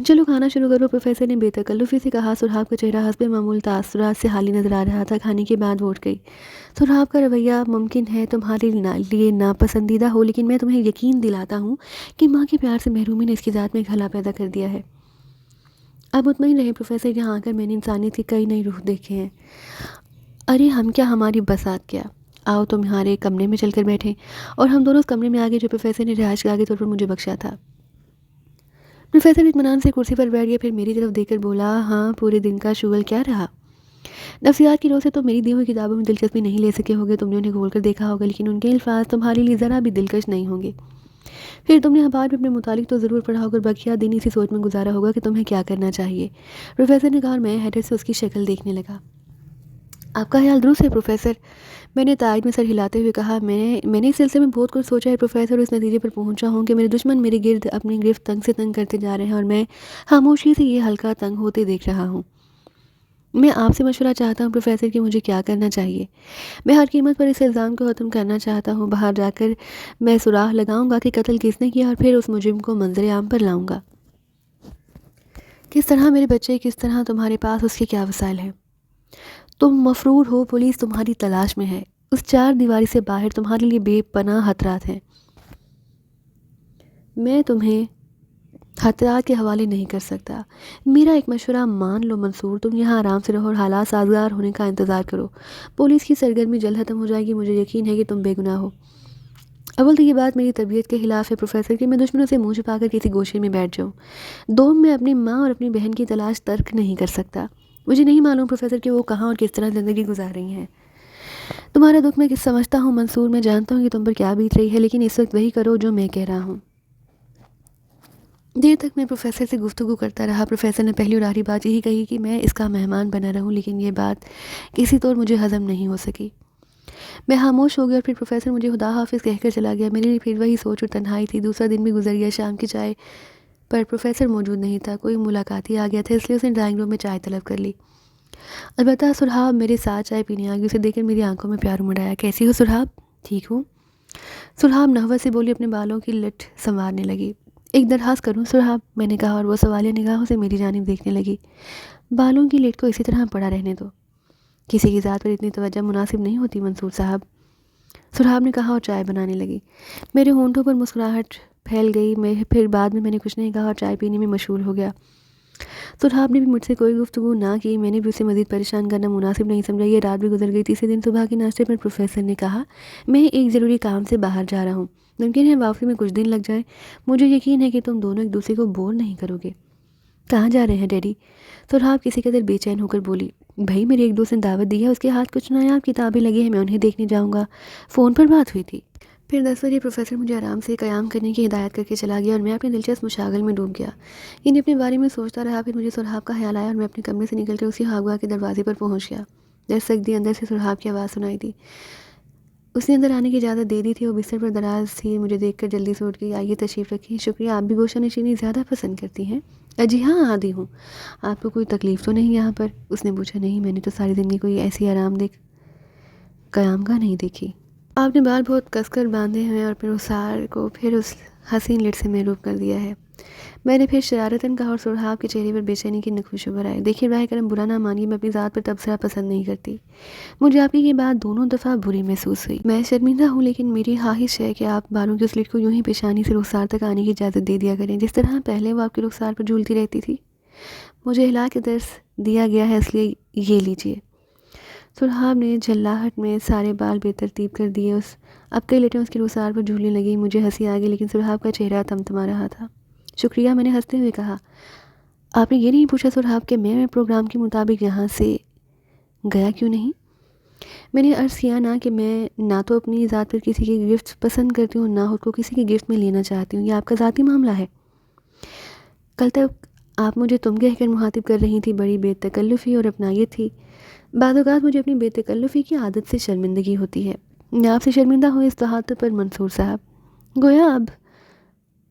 چلو کھانا شروع کرو، پروفیسر نے بے تکلفی سے کہا۔ سرحاب کا چہرہ حسب معمول تاثرات سے خالی نظر آ رہا تھا۔ کھانے کے بعد وہ اٹھ گئی۔ سرحاب کا رویہ ممکن ہے تمہارے لیے ناپسندیدہ ہو، لیکن میں تمہیں یقین دلاتا ہوں کہ ماں کے پیار سے محرومی نے اس کی ذات میں ایک خلا پیدا کر دیا ہے۔ اب مطمئن رہے پروفیسر، یہاں آ کر میں نے انسانیت کے کئی نئے روح دیکھے ہیں۔ ارے ہم کیا، ہماری بسات کیا، آؤ تمہارے کمرے میں چل کر بیٹھیں۔ اور ہم دونوں اس کمرے میں آگے جو پروفیسر نے رہائش گاہ کے طور پر مجھے بخشا تھا۔ پروفیسر اطمینان سے کرسی پر بیٹھ گیا، پھر میری طرف دیکھ کر بولا، ہاں پورے دن کا شغل کیا رہا؟ نفسیات کی رو سے تو میری دی ہوئی کتابوں میں دلچسپی نہیں لے سکے ہوگے، تم نے انہیں کھول کر دیکھا ہوگا، لیکن ان کے الفاظ تمہارے لیے ذرا بھی دلکش نہیں ہوں گے۔ پھر تم نے اخبار میں اپنے متعلق تو ضرور پڑھا ہوگا، بقیہ دن اسی سوچ میں گزارا ہوگا کہ تمہیں کیا کرنا چاہیے۔ پروفیسر نے کہا، اور میں حیرت سے اس کی شکل دیکھنے لگا۔ آپ کا خیال درست ہے پروفیسر، میں نے تائید میں سر ہلاتے ہوئے کہا۔ میں نے اس سلسلے میں بہت کچھ سوچا ہے پروفیسر، اور اس نتیجے پر پہنچا ہوں کہ میرے دشمن میرے گرد اپنی گرفت تنگ سے تنگ کرتے جا رہے ہیں، اور میں خاموشی سے یہ حلقہ تنگ ہوتے دیکھ رہا ہوں۔ میں آپ سے مشورہ چاہتا ہوں پروفیسر کہ مجھے کیا کرنا چاہیے۔ میں ہر قیمت پر اس الزام کو ختم کرنا چاہتا ہوں۔ باہر جا کر میں سراغ لگاؤں گا کہ قتل کس نے کیا، اور پھر اس مجرم کو منظر عام پر لاؤں گا۔ کس طرح میرے بچے، کس طرح تمہارے پاس اس کے کیا وسائل ہیں۔ تم مفرور ہو، پولیس تمہاری تلاش میں ہے، اس چار دیواری سے باہر تمہارے لیے بے پناہ خطرات ہیں۔ میں تمہیں خطرات کے حوالے نہیں کر سکتا۔ میرا ایک مشورہ مان لو منصور، تم یہاں آرام سے رہو اور حالات سازگار ہونے کا انتظار کرو۔ پولیس کی سرگرمی جلد ختم ہو جائے گی، مجھے یقین ہے کہ تم بے گناہ ہو۔ اول تو یہ بات میری طبیعت کے خلاف ہے پروفیسر کہ میں دشمنوں سے منہ چھپا کر کسی گوشے میں بیٹھ جاؤں۔ دوم میں اپنی ماں اور اپنی بہن کی تلاش ترک نہیں کر سکتا۔ مجھے نہیں معلوم پروفیسر کہ وہ کہاں اور کس طرح زندگی گزار رہی ہیں۔ تمہارا دکھ میں کس سمجھتا ہوں منصور، میں جانتا ہوں کہ تم پر کیا بیت رہی ہے، لیکن اس وقت وہی کرو جو میں کہہ رہا ہوں۔ دیر تک میں پروفیسر سے گفتگو کرتا رہا۔ پروفیسر نے پہلی اور آخری بات یہی کہی کہ میں اس کا مہمان بنا رہوں، لیکن یہ بات کسی طور مجھے ہضم نہیں ہو سکی۔ میں خاموش ہو گیا، اور پھر پروفیسر مجھے خدا حافظ کہہ کر چلا گیا۔ میرے لیے پھر وہی سوچ اور تنہائی تھی۔ دوسرا دن بھی گزر گیا۔ شام کی چائے پر پروفیسر موجود نہیں تھا، کوئی ملاقاتی آ گیا تھا، اس لیے اس نے ڈرائنگ روم میں چائے طلب کر لی۔ البتہ سرحاب میرے ساتھ چائے پینے آ گئی۔ اسے دیکھ کر میری آنکھوں میں پیار امڑ آیا۔ کیسی ہو سرحاب؟ ٹھیک ہوں، سرحاب نحوت سے بولی، اپنے بالوں کی لٹ سنوارنے لگی۔ ایک درخواست کروں سرحاب، میں نے کہا، اور وہ سوالیہ نگاہوں سے میری جانب دیکھنے لگی۔ بالوں کی لٹ کو اسی طرح پڑا رہنے دو، کسی کی ذات پر اتنی توجہ مناسب نہیں ہوتی منصور صاحب، سرحاب نے کہا اور چائے بنانے لگی۔ میرے ہونٹوں پر مسکراہٹ پھیل گئی۔ پھر بعد میں نے کچھ نہیں کہا اور چائے پینے میں مشغول ہو گیا۔ سرحاب نے بھی مجھ سے کوئی گفتگو نہ کی۔ میں نے بھی اسے مزید پریشان کرنا مناسب نہیں سمجھا۔ یہ رات بھی گزر گئی۔ تیسرے دن صبح کے ناشتے پر پروفیسر نے کہا، میں ایک ضروری کام سے باہر جا رہا ہوں، ممکن ہے واپسی میں کچھ دن لگ جائیں۔ مجھے یقین ہے کہ تم دونوں ایک دوسرے کو بور نہیں کرو گے۔ کہاں جا رہے ہیں ڈیڈی؟ سرحاب کسی قدر بے چین ہو کر بولی، بھائی میرے ایک دوست نے دعوت دی ہے، اس کے ہاتھ کچھ نایاب کتابیں لگی ہیں، میں انہیں دیکھنے جاؤں گا۔ فون پر بات ہوئی تھی۔ پھر 10 بجے پروفیسر مجھے آرام سے قیام کرنے کی ہدایت کر کے چلا گیا، اور میں اپنے دلچسپ مشاغل میں ڈوب گیا، یعنی اپنے بارے میں سوچتا رہا۔ پھر مجھے سرحاب کا خیال آیا، اور میں اپنے کمرے سے نکل کر اسی خوابگاہ کے دروازے پر پہنچ گیا۔ دستک دی، اندر سے سرحاب کی آواز سنائی دی۔ اس نے اندر آنے کی اجازت دے دی تھی۔ وہ بستر پر دراز تھی، مجھے دیکھ کر جلدی سے اٹھ گئی۔ آئیے تشریف رکھیں۔ شکریہ، آپ بھی گوشہ نشینی زیادہ پسند کرتی ہیں؟ جی ہاں، عادی ہوں۔ آپ کو کوئی تکلیف تو نہیں یہاں پر؟ اس نے پوچھا۔ نہیں، میں نے تو ساری زندگی کوئی ایسی آرام دہ قیام گاہ نہیں دیکھی۔ آپ نے بال بہت کس کر باندھے ہیں، اور پھر رخسار کو پھر اس حسین لٹ سے محروب کر دیا ہے، میں نے پھر شرارتاً کہا، اور سرحاب کے چہرے پر بے چینی کی نقوش ابھر آئے۔ دیکھیے براہ کرم برا نہ مانیے، میں اپنی ذات پر تبصرہ پسند نہیں کرتی۔ مجھے آپ کی یہ بات دونوں دفعہ بری محسوس ہوئی۔ میں شرمندہ ہوں، لیکن میری خواہش ہے کہ آپ بالوں کی اس لٹ کو یوں ہی پیشانی سے رخسار تک آنے کی اجازت دے دیا کریں، جس طرح پہلے وہ آپ کے رخسار پر جھولتی رہتی تھی۔ مجھے ہلا کے درس دیا گیا ہے، اس لیے یہ لیجیے۔ سرحاب نے جھلاہٹ میں سارے بال بے ترتیب کر دیے۔ اب کئی لٹیں اس کے رخسار پر جھولنے لگیں۔ مجھے ہنسی آ گئی، لیکن سرحاب کا چہرہ تمتما رہا تھا۔ شکریہ، میں نے ہنستے ہوئے کہا۔ آپ نے یہ نہیں پوچھا سرحاب کہ میں پروگرام کے مطابق یہاں سے گیا کیوں نہیں؟ میں نے عرض کیا نا کہ میں نہ تو اپنی ذات پر کسی کی گفٹ پسند کرتی ہوں، نہ خود کو کسی کی گفٹ میں لینا چاہتی ہوں، یہ آپ کا ذاتی معاملہ ہے۔ کل تک آپ مجھے تم کہہ کر مخاطب کر رہی تھی، بڑی بے تکلفی اور اپنائیت تھی۔ بعض اوقات مجھے اپنی بے تکلفی کی عادت سے شرمندگی ہوتی ہے۔ میں آپ سے شرمندہ ہوں اس تحادث پر منصور صاحب، گویا اب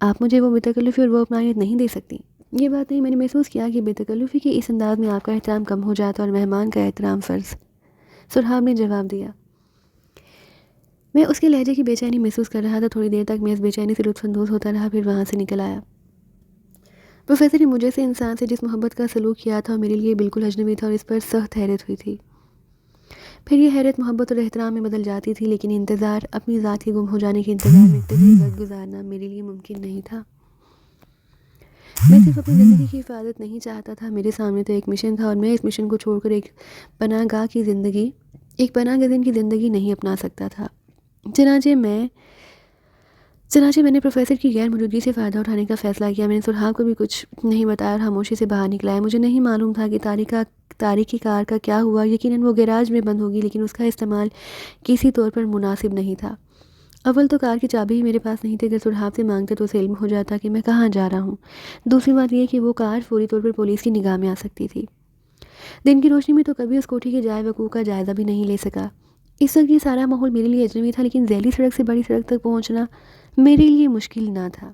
آپ مجھے وہ بے تکلفی اور وہ اپنائیت نہیں دے سکتی۔ یہ بات نہیں، میں نے محسوس کیا کہ بے تکلفی کے اس انداز میں آپ کا احترام کم ہو جاتا اور مہمان کا احترام فرض۔ سرحاب نے جواب دیا۔ میں اس کے لہجے کی بے چینی محسوس کر رہا تھا۔ تھوڑی دیر تک میں اس بے چینی سے لطف اندوز ہوتا رہا، پھر وہاں سے نکل آیا۔ پروفیسر نے مجھے سے انسان سے جس محبت کا سلوک کیا تھا میرے لیے بالکل اجنبی تھا اور اس پر سخت حیرت ہوئی تھی۔ پھر یہ حیرت محبت اور احترام میں بدل جاتی تھی، لیکن انتظار، اپنی ذات کے گم ہو جانے کے انتظار میں طویل وقت گزارنا میرے لیے ممکن نہیں تھا۔ میں صرف اپنی زندگی کی حفاظت نہیں چاہتا تھا، میرے سامنے تو ایک مشن تھا اور میں اس مشن کو چھوڑ کر ایک پناہ گاہ کی زندگی، ایک پناہ گزین کی زندگی نہیں اپنا سکتا تھا۔ چنانچہ میں نے پروفیسر کی غیر موجودگی سے فائدہ اٹھانے کا فیصلہ کیا۔ میں نے سرحاب کو بھی کچھ نہیں بتایا اور خاموشی سے باہر نکلا ہے۔ مجھے نہیں معلوم تھا کہ تاریخی کار کا کیا ہوا۔ یقیناً وہ گیراج میں بند ہوگی، لیکن اس کا استعمال کسی طور پر مناسب نہیں تھا۔ اول تو کار کی چابی ہی میرے پاس نہیں تھی، اگر سرحاب سے مانگتے تو اسے علم ہو جاتا کہ میں کہاں جا رہا ہوں۔ دوسری بات یہ کہ وہ کار فوری طور پر پولیس کی نگاہ میں آ سکتی تھی۔ دن کی روشنی میں تو کبھی اس کوٹھی کے جائے وقوع کا جائزہ بھی نہیں لے سکا۔ اس وقت یہ سارا ماحول میرے لیے اجنبی تھا، لیکن ذیلی سڑک سے بڑی سڑک تک پہنچنا میرے لیے مشکل نہ تھا۔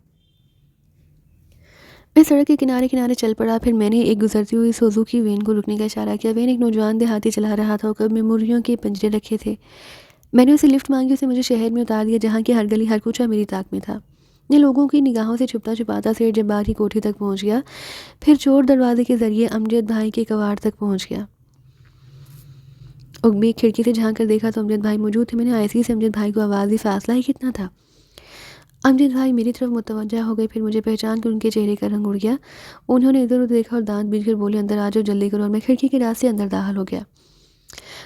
میں سڑک کے کنارے چل پڑا، پھر میں نے ایک گزرتی ہوئی سوزوکی وین کو رکنے کا اشارہ کیا۔ وین ایک نوجوان دیہاتی چلا رہا تھا، اوپر میں مرغیوں کے پنجرے رکھے تھے۔ میں نے اسے لفٹ مانگی، اسے مجھے شہر میں اتار دیا جہاں کی ہر گلی ہر کوچہ میری طاق میں تھا۔ یہ لوگوں کی نگاہوں سے چھپاتا سیٹھ جبار کی کوٹھی تک پہنچ گیا، پھر چور دروازے کے ذریعے امجد بھائی کے کواڑ تک پہنچ گیا۔ اگبی کھڑکی سے جھانک کر دیکھا تو امجد بھائی موجود تھے۔ میں نے آہستگی سے امجد بھائی کو آواز دی، فاصلہ ہی کتنا تھا؟ امجد بھائی میری طرف متوجہ ہو گئے، پھر مجھے پہچان کر ان کے چہرے کا رنگ اڑ گیا۔ انہوں نے ادھر ادھر دیکھا اور دانت بیچ کر بولے، اندر آ جاؤ، جلدی کرو، اور میں کھڑکی کے راستے اندر داخل ہو گیا۔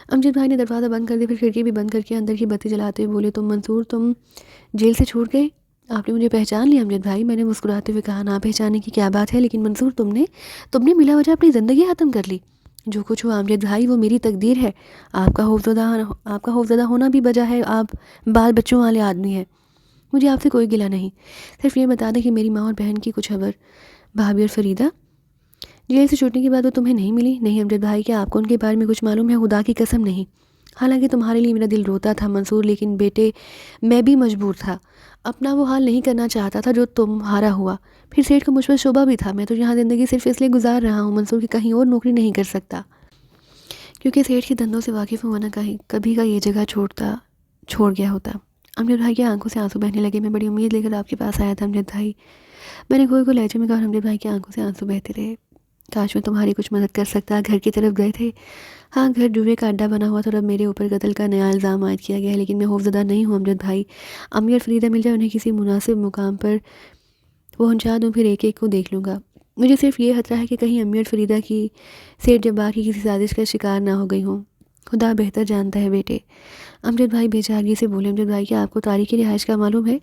امجد بھائی نے دروازہ بند کر دیا، پھر کھڑکی بھی بند کر کے اندر کی بتی جلاتے ہوئے بولے، تم منصور، تم جیل سے چھوٹ گئے؟ آپ نے مجھے پہچان لیا امجد بھائی؟ میں نے مسکراتے ہوئے کہا، نہ پہچانے کی کیا بات ہے، لیکن منصور تم نے بلا وجہ اپنی زندگی ختم کر لی۔ جو کچھ ہوا امجد بھائی وہ میری تقدیر ہے۔ آپ کا خوفزدہ ہونا بھی وجہ ہے، آپ بال بچوں والے آدمی ہیں۔ مجھے آپ سے کوئی گلہ نہیں، صرف یہ بتا دیں کہ میری ماں اور بہن کی کچھ خبر؟ بھابھی اور فریدہ جیل سے چھوٹنے کے بعد وہ تمہیں نہیں ملی؟ نہیں امجد بھائی، کیا آپ کو ان کے بارے میں کچھ معلوم ہے؟ خدا کی قسم نہیں۔ حالانکہ تمہارے لیے میرا دل روتا تھا منصور، لیکن بیٹے میں بھی مجبور تھا، اپنا وہ حال نہیں کرنا چاہتا تھا جو تمہارا ہوا۔ پھر سیٹھ کا مجھ پر شعبہ بھی تھا، میں تو یہاں زندگی صرف اس لیے گزار رہا ہوں منصور کہ کہیں اور نوکری نہیں کر سکتا، کیونکہ سیٹھ کے دھندوں سے واقف ہوں، ورنہ کبھی کا یہ جگہ چھوڑ گیا ہوتا۔ امجد بھائی کی آنکھوں سے آنسو بہنے لگے۔ میں بڑی امید لے کر آپ کے پاس آیا تھا امجد بھائی، میں نے کوئی لہجے میں کہا، اور امجد بھائی کی آنکھوں سے آنسو بہتے رہے۔ کاش میں تمہاری کچھ مدد کر سکتا۔ گھر کی طرف گئے تھے؟ ہاں، گھر جوئے کا اڈا بنا ہوا تھا اور اب میرے اوپر قتل کا نیا الزام عائد کیا گیا ہے، لیکن میں خوفزدہ نہیں ہوں امجد بھائی۔ امی اور فریدہ مل جائے، انہیں کسی مناسب مقام پر پہنچا دوں، پھر ایک ایک کو دیکھ لوں گا۔ مجھے صرف یہ خطرہ ہے کہ کہیں امی اور فریدہ کی سیٹھ جبار کی کسی سازش کا شکار نہ ہو گئی ہوں۔ خدا بہتر جانتا ہے بیٹے۔ امجد بھائی بے چارگی سے بولے۔ امجد بھائی، کیا آپ کو تاریخی رہائش کا معلوم ہے؟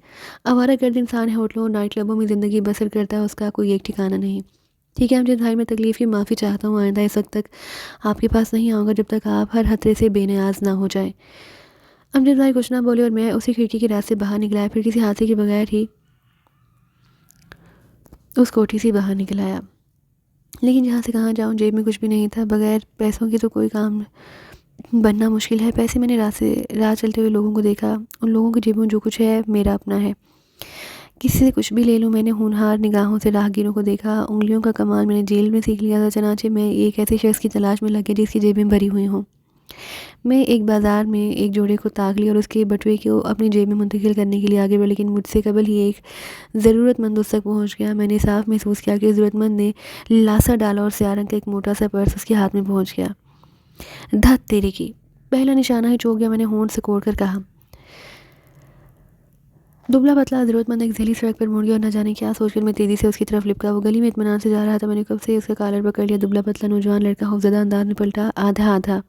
آوارہ گرد انسان ہے، ہوٹلوں اور نائٹ کلبوں میں زندگی بسر کرتا ہے، اس کا کوئی ایک ٹھکانہ نہیں۔ ٹھیک ہے امجد بھائی، میں تکلیف کی معافی چاہتا ہوں، آئندہ اس وقت تک آپ کے پاس نہیں آؤں گا جب تک آپ ہر خطرے سے بے نیاز نہ ہو جائیں۔ امجد بھائی کچھ نہ بولے اور میں اسی کھڑکی کے راستے باہر نکلایا، پھر کسی حادثے کے بغیر ہی اس کوٹھی سے باہر نکل آیا۔ لیکن جہاں سے کہاں جاؤں، جیب میں کچھ بھی نہیں تھا، بغیر پیسوں کے تو کوئی کام بننا مشکل ہے۔ پیسے میں نے راہ چلتے ہوئے لوگوں کو دیکھا، ان لوگوں کی جیبوں جو کچھ ہے میرا اپنا ہے، کسی سے کچھ بھی لے لوں۔ میں نے ہونہار نگاہوں سے راہ گیروں کو دیکھا، انگلیوں کا کمال میں نے جیل میں سیکھ لیا تھا، چنانچہ میں ایک ایسے شخص کی تلاش میں لگ گیا جس کی جیبیں بھری ہوئی ہوں۔ میں ایک بازار میں ایک جوڑے کو تاک لیا اور اس کے بٹوے کو اپنی جیب میں منتقل کرنے کے لیے آگے بڑھا، لیکن مجھ سے قبل ہی ایک ضرورت مند اس تک پہنچ گیا۔ میں نے صاف محسوس کیا کہ ضرورت مند نے لاسا ڈالا اور سیاہ رنگ کا ایک موٹا سا پرس اس کے ہاتھ میں پہنچ گیا۔ دھت تیرے کی، پہلا نشانہ ہی چوک گیا، میں نے ہونٹ سکوڑ کر کہا۔ دبلا پتلا ضرورت مند ایک ذیلی سڑک پر مڑ گیا اور نہ جانے کیا سوچ کر میں تیزی سے اس کی طرف لپکا۔ وہ گلی میں اطمینان سے جا رہا تھا، میں نے کب سے اس کا کالر پکڑ لیا۔ دبلا پتلا نوجوان لڑکا خوفزدہ انداز میں پلٹا، آدھا۔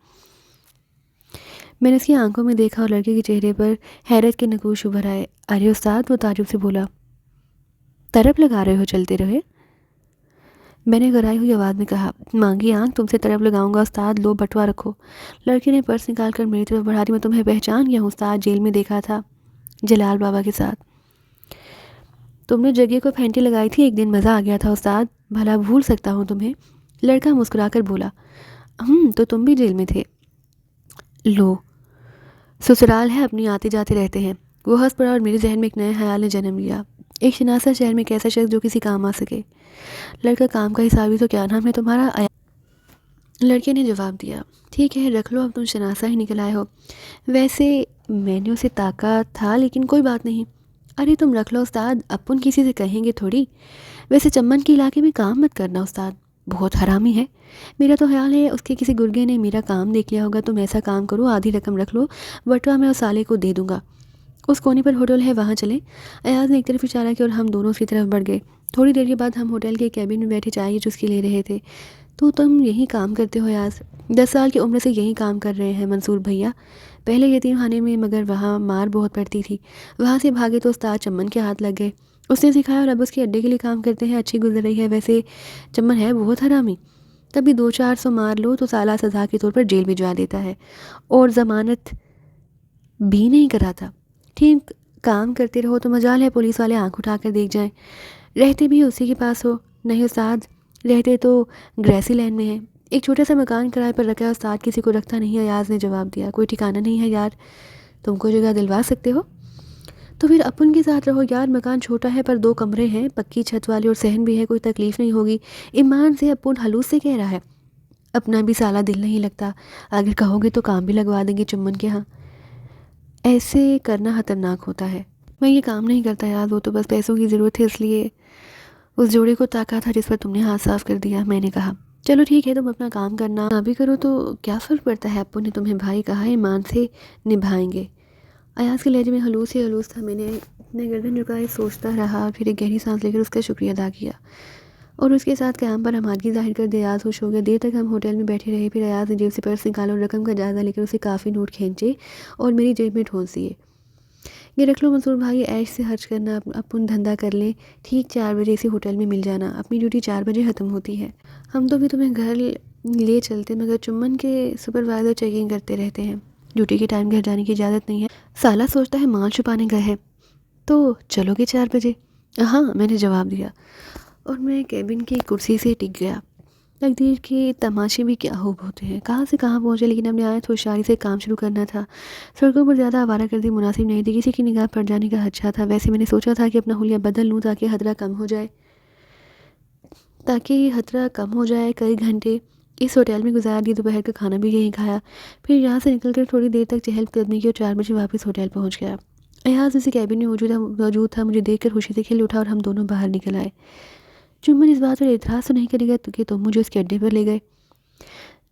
میں نے اس کی آنکھوں میں دیکھا اور لڑکے کے چہرے پر حیرت کے نقوش ابھر آئے۔ ارے استاد، وہ تعجب سے بولا، طرف لگا رہے ہو، چلتے رہے؟ میں نے گھرائی ہوئی آواز میں کہا۔ مانگی آنکھ تم سے طرف لگاؤں گا استاد، لو بٹوا رکھو۔ لڑکی نے پرس نکال کر میری طرف بڑھا دی۔ میں تمہیں پہچان گیا ہوں استاد، جیل میں دیکھا تھا جلال بابا کے ساتھ۔ تم نے جگہ کو پھینٹی لگائی تھی ایک دن، مزہ آ گیا تھا استاد، بھلا بھول سکتا ہوں تمہیں؟ لڑکا مسکرا کر بولا۔ تو تم بھی جیل میں تھے؟ لو سسرال ہے، اپنی آتے جاتے رہتے ہیں۔ وہ ہنس پڑا اور میرے ذہن میں ایک نئے خیال نے جنم لیا، ایک شناسا شہر میں ایک ایسا شخص جو کسی کام آ سکے۔ لڑکا کام کا حسابی تو کیا نام ہے تمہارا؟ لڑکے نے جواب دیا۔ ٹھیک ہے رکھ لو، اب تم شناسا ہی نکل آئے ہو۔ ویسے میں نے اسے تاکا تھا لیکن کوئی بات نہیں۔ ارے تم رکھ لو استاد، اپن کسی سے کہیں گے تھوڑی۔ ویسے چمن کے علاقے میں کام مت کرنا استاد، بہت حرامی ہے۔ میرا تو خیال ہے اس کے کسی گرگے نے میرا کام دیکھ لیا ہوگا۔ تم ایسا کام کرو، آدھی رقم رکھ لو، بٹوا میں اس سالے کو دے دوں گا۔ اس کونے پر ہوٹل ہے، وہاں چلیں۔ ایاز نے ایک طرف اشارہ کیا اور ہم دونوں اس کی طرف بڑھ گئے۔ تھوڑی دیر کے بعد ہم ہوٹل کے کیبن میں بیٹھے چائے چسکی لے رہے تھے۔ تو تم یہی کام کرتے ہو ایاز؟ 10 سال کی عمر سے یہی کام کر رہے ہیں منصور بھیا۔ پہلے یتیم خانے میں، مگر وہاں مار بہت پڑتی تھی، وہاں سے بھاگے تو استاد چمن کے ہاتھ لگ گئے، اس نے سکھایا اور اب اس کے اڈے کے لیے کام کرتے ہیں۔ اچھی گزر رہی ہے۔ ویسے چمن ہے بہت حرامی، کبھی 200-400 مار لو تو سالہ سزا کے طور پر جیل بھجوا دیتا ہے، اور ضمانت بھی نہیں کراتا۔ ٹھیک کام کرتے رہو تو مجال ہے پولیس والے آنکھ اٹھا کر دیکھ جائیں۔ رہتے بھی اسی کے پاس ہو؟ نہیں استاد، رہتے تو گریسی لینڈ میں ہیں، ایک چھوٹا سا مکان کرائے پر رکھا ہے استاد، کسی کو رکھتا نہیں ہے۔ ایاز نے جواب دیا۔ کوئی ٹھکانہ نہیں ہے یار، تم کو جگہ دلوا سکتے ہو تو پھر اپن کے ساتھ رہو یار۔ مکان چھوٹا ہے پر 2 کمرے ہیں، پکی چھت والے، اور صحن بھی ہے، کوئی تکلیف نہیں ہوگی۔ ایمان سے اپن حلوس سے کہہ رہا ہے، اپنا بھی سالہ دل نہیں لگتا، اگر کہو گے تو کام بھی لگوا دیں گے چمن کے ہاں۔ ایسے کرنا خطرناک ہوتا ہے، میں یہ کام نہیں کرتا یار، وہ تو بس پیسوں کی ضرورت ہے اس لیے اس جوڑے کو تاکا تھا جس پر تم نے ہاتھ صاف کر دیا۔ میں نے کہا چلو ٹھیک ہے، تم اپنا کام کرنا، نہ بھی کرو تو کیا فرق پڑتا ہے، ابو نے تمہیں بھائی کہا ہے، ایمان سے نبھائیں گے۔ ایاز کے لہجے میں ہلوس ہی ہلوس تھا۔ میں نے اپنے گردن جھکائے سوچتا رہا، پھر ایک گہری سانس لے کر اس کا شکریہ ادا کیا اور اس کے ساتھ قیام پر ہمادگی ظاہر کر دے ایاز خوش ہو گیا۔ دیر تک ہم ہوٹل میں بیٹھے رہے، پھر ایاز نے جیب سے پرس نکالا اور رقم کا جائزہ لے کر اسے کافی نوٹ کھینچے اور میری جیب میں ٹھونس دیے۔ یہ رکھ لو منصور بھائی، عیش سے خرچ کرنا، اپن دھندا کر لیں، ٹھیک 4 بجے اسی ہوٹل میں مل جانا، اپنی ڈیوٹی 4 بجے ختم ہوتی ہے۔ ہم تو بھی تمہیں گھر لے چلتے، مگر چمن کے سپروائزر چیکنگ کرتے رہتے ہیں، ڈیوٹی کے ٹائم گھر جانے کی اجازت نہیں ہے، سالہ سوچتا ہے مال چھپانے گئے ہے۔ تو چلو گے 4 بجے؟ ہاں میں نے جواب دیا اور میں کیبن کی کرسی سے ٹک گیا۔ تقدیر کے تماشے بھی کیا خوب ہوتے ہیں، کہاں سے کہاں پہنچے، لیکن ہم نے آئے تو ہوشیاری سے کام شروع کرنا تھا۔ سڑکوں پر زیادہ آوارہ گردی مناسب نہیں تھی، کسی کی نگاہ پڑ جانے کا خدشہ تھا۔ ویسے میں نے سوچا تھا کہ اپنا حلیہ بدل لوں تاکہ خطرہ کم ہو جائے۔ کئی گھنٹے اس ہوٹل میں گزار دیے، دوپہر کا کھانا بھی یہیں کھایا، پھر یہاں سے نکل کر تھوڑی دیر تک چہل قدمی کی اور 4 بجے واپس ہوٹل پہنچ گیا۔ ایاز اسی کیبن میں موجود تھا، مجھے دیکھ کر خوشی سے کھل اٹھا اور ہم دونوں باہر نکل آئے۔ چمن اس بات پر اعتراض تو نہیں کرے گا کہ تم مجھے اس کے اڈے پر لے گئے؟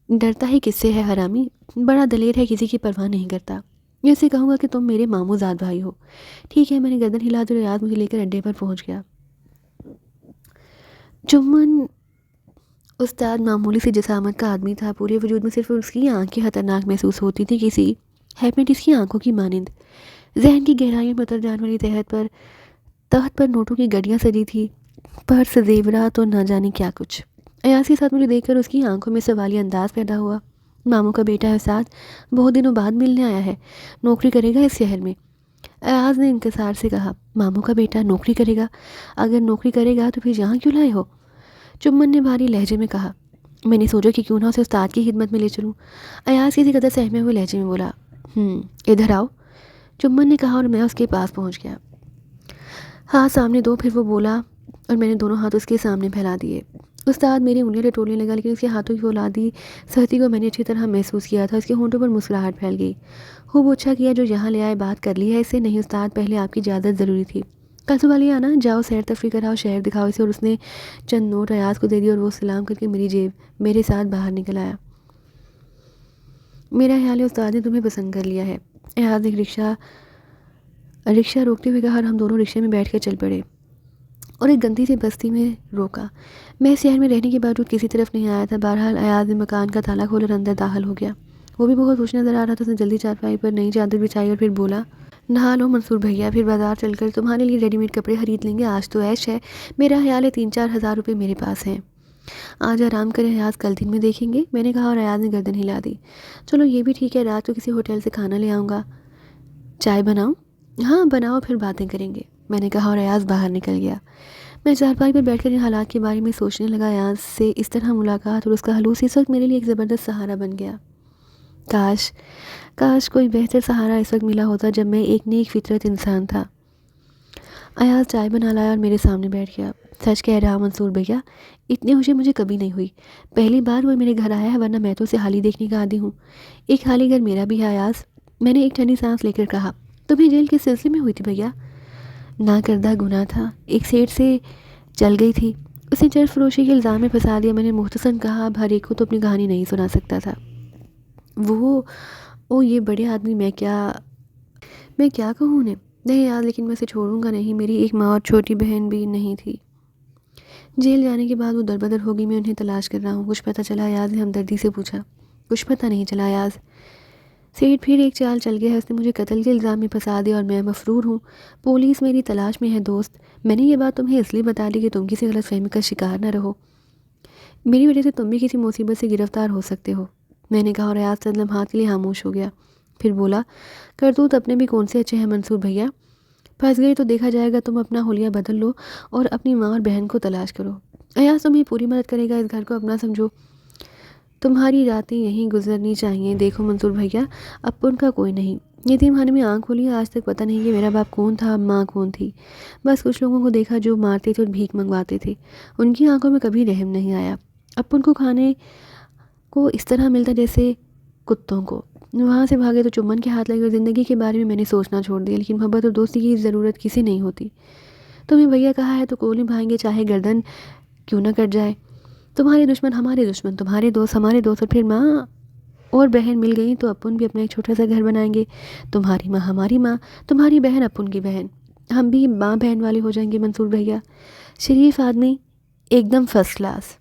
ڈرتا ہی کس سے ہے حرامی، بڑا دلیر ہے، کسی کی پرواہ نہیں کرتا۔ میں اسے کہوں گا کہ تم میرے ماموں زاد بھائی ہو۔ ٹھیک ہے، میں نے گردن ہلا دی اور ایاز مجھے لے کر اڈے پر پہنچ گیا۔ چمن استاد معمولی سی جسامت کا آدمی تھا، پورے وجود میں صرف اس کی آنکھیں خطرناک محسوس ہوتی تھی، کسی ہیپمیٹس کی آنکھوں کی مانند۔ ذہن کی گہرائیوں میں اتر جانے والی تخت پر نوٹوں کی گڈیاں سجی تھی، پرس، زیورات اور نہ جانے کیا کچھ۔ ایاز کے ساتھ مجھے دیکھ کر اس کی آنکھوں میں سوالیہ انداز پیدا ہوا۔ ماموں کا بیٹا ہے ساتھ، بہت دنوں بعد ملنے آیا ہے، نوکری کرے گا اس شہر میں۔ ایاز نے انکسار سے کہا۔ ماموں کا بیٹا نوکری کرے گا؟ اگر نوکری کرے گا تو پھر یہاں کیوں لائے ہو؟ چمن نے بھاری لہجے میں کہا۔ میں نے سوچا کہ کیوں نہ اسے استاد کی خدمت میں لے چلوں۔ ایاز کسی قدر سہمے ہوئے لہجے میں بولا۔ ادھر آؤ، چمن نے کہا اور میں اس کے پاس پہنچ گیا۔ ہاتھ سامنے دو، پھر وہ بولا اور میں نے دونوں ہاتھ اس کے سامنے پھیلا دیے۔ استاد میری انگلیاں ٹٹولنے لگا، لیکن اس کے ہاتھوں کی فولادی سختی کو میں نے اچھی طرح محسوس کیا تھا۔ اس کے ہونٹوں پر مسکراہٹ پھیل گئی۔ خوب اچھا کیا جو یہاں لے آئے، بات کر لی ہے اس سے؟ نہیں استاد، پہلے آپ کی اجازت ضروری تھی۔ کل صبح لے آنا، جاؤ سیر تفریح کراؤ، شہر دکھاؤ اسے۔ اور اس نے چند نوٹ ایاز کو دے دی اور وہ سلام کر کے میرے ساتھ باہر نکل آیا۔ میرا خیال ہے استاد نے تمہیں پسند کر لیا ہے، ایاز نے رکشہ روکتے ہوئے کہا اور ہم دونوں رکشے میں بیٹھ کر چل پڑے اور ایک گندی سی بستی میں روکا۔ میں اس شہر میں رہنے کے باوجود کسی طرف نہیں آیا تھا۔ بہرحال ایاز نے مکان کا تالا کھولا اور اندر داخل ہو گیا۔ وہ بھی بہت خوش نظر آ رہا تھا۔ اس نے جلدی چارپائی پر نئی چادر بچھائی اور پھر بولا، نہا لو منصور بھیا، پھر بازار چل کر تمہارے لیے ریڈی میڈ کپڑے خرید لیں گے، آج تو عیش ہے۔ میرا خیال ہے 3-4 ہزار روپے میرے پاس ہیں۔ آج آرام کریں ایاز، کل دن میں دیکھیں گے، میں نے کہا اور ایاز نے گردن ہلا دی۔ چلو یہ بھی ٹھیک ہے، رات کو کسی ہوٹل سے کھانا لے آؤں گا۔ چائے بناؤں؟ ہاں بناؤ، پھر باتیں کریں گے، میں نے کہا اور ایاز باہر نکل گیا۔ میں چارپائی پر بیٹھ کر ان حالات کے بارے میں سوچنے لگا۔ ایاز سے اس طرح ملاقات اور اس کا حلوس اس وقت میرے لیے ایک زبردست سہارا بن گیا۔ کاش کوئی بہتر سہارا اس وقت ملا ہوتا جب میں ایک نیک فطرت انسان تھا۔ ایاز چائے بنا لایا اور میرے سامنے بیٹھ گیا۔ سچ کہہ رہا منصور بھیا، اتنی خوشی مجھے کبھی نہیں ہوئی۔ پہلی بار وہ میرے گھر آیا ہے، ورنہ میں تو اسے حالی دیکھنے کا عادی ہوں۔ ایک خالی گھر میرا بھی ہے ایاز، میں نے ایک ٹھنڈی سانس لے کر کہا۔ تمہیں جیل کس سلسلے میں ہوئی تھی بھیا؟ نہ کردہ گناہ تھا، ایک سیٹ سے چل گئی تھی، اس نے چرس فروشی کے الزام میں پھنسا دیا۔ میں نے مختصراً کہا، اب ہر ایک کو تو اپنی کہانی نہیں سنا سکتا تھا۔ وہ یہ بڑے آدمی، میں کیا کہوں انہیں؟ نہیں یار، لیکن میں اسے چھوڑوں گا نہیں، میری ایک ماں اور چھوٹی بہن بھی نہیں تھی۔ جیل جانے کے بعد وہ دربدر ہوگی، میں انہیں تلاش کر رہا ہوں۔ کچھ پتہ چلا؟ ایاز نے ہمدردی سے پوچھا۔ کچھ پتہ نہیں چلا ایاز، سیٹ پھر ایک چال چل گیا ہے، اس نے مجھے قتل کے الزام میں پھنسا دیا اور میں مفرور ہوں۔ پولیس میری تلاش میں ہے دوست۔ میں نے یہ بات تمہیں اس لیے بتا دی کہ تم کسی غلط فہمی کا شکار نہ رہو، میری وجہ سے تم بھی کسی مصیبت سے گرفتار ہو سکتے ہو، میں نے کہا اور ایاز چند لمحات کے لیے خاموش ہو گیا۔ پھر بولا، کرتوت اپنے بھی کون سے اچھے ہیں منصور بھیا، پھنس گئے تو دیکھا جائے گا، تم اپنا حلیہ بدل لو اور اپنی ماں اور بہن کو تلاش کرو۔ ایاز تمہیں پوری مدد کرے گا، اس گھر کو اپنا سمجھو، تمہاری راتیں یہیں گزرنی چاہیے۔ دیکھو منصور بھیا، اپن کا کوئی نہیں، یتیم خانے میں آنکھ کھولی، آج تک پتہ نہیں کہ میرا باپ کون تھا، ماں کون تھی۔ بس کچھ لوگوں کو دیکھا جو مارتے تھے اور بھیک منگواتے تھے، ان کی آنکھوں میں کبھی رحم نہیں آیا۔ اپن کو کھانے کو اس طرح ملتا جیسے کتوں کو، وہاں سے بھاگے تو چمن کے ہاتھ لگے، اور زندگی کے بارے میں میں نے سوچنا چھوڑ دیا۔ لیکن محبت اور دوستی کی ضرورت کسی نہیں ہوتی۔ تمہیں بھیا کہا ہے تو کول نبھائیں گے، چاہے گردن کیوں نہ کٹ جائے۔ تمہارے دشمن ہمارے دشمن، تمہارے دوست ہمارے دوست، اور پھر ماں اور بہن مل گئی تو اپن بھی اپنا ایک چھوٹا سا گھر بنائیں گے۔ تمہاری ماں ہماری ماں، تمہاری بہن اپن کی بہن، ہم بھی ماں بہن والے ہو جائیں گے منصور بھیا۔ شریف آدمی، ایک دم فرسٹ کلاس۔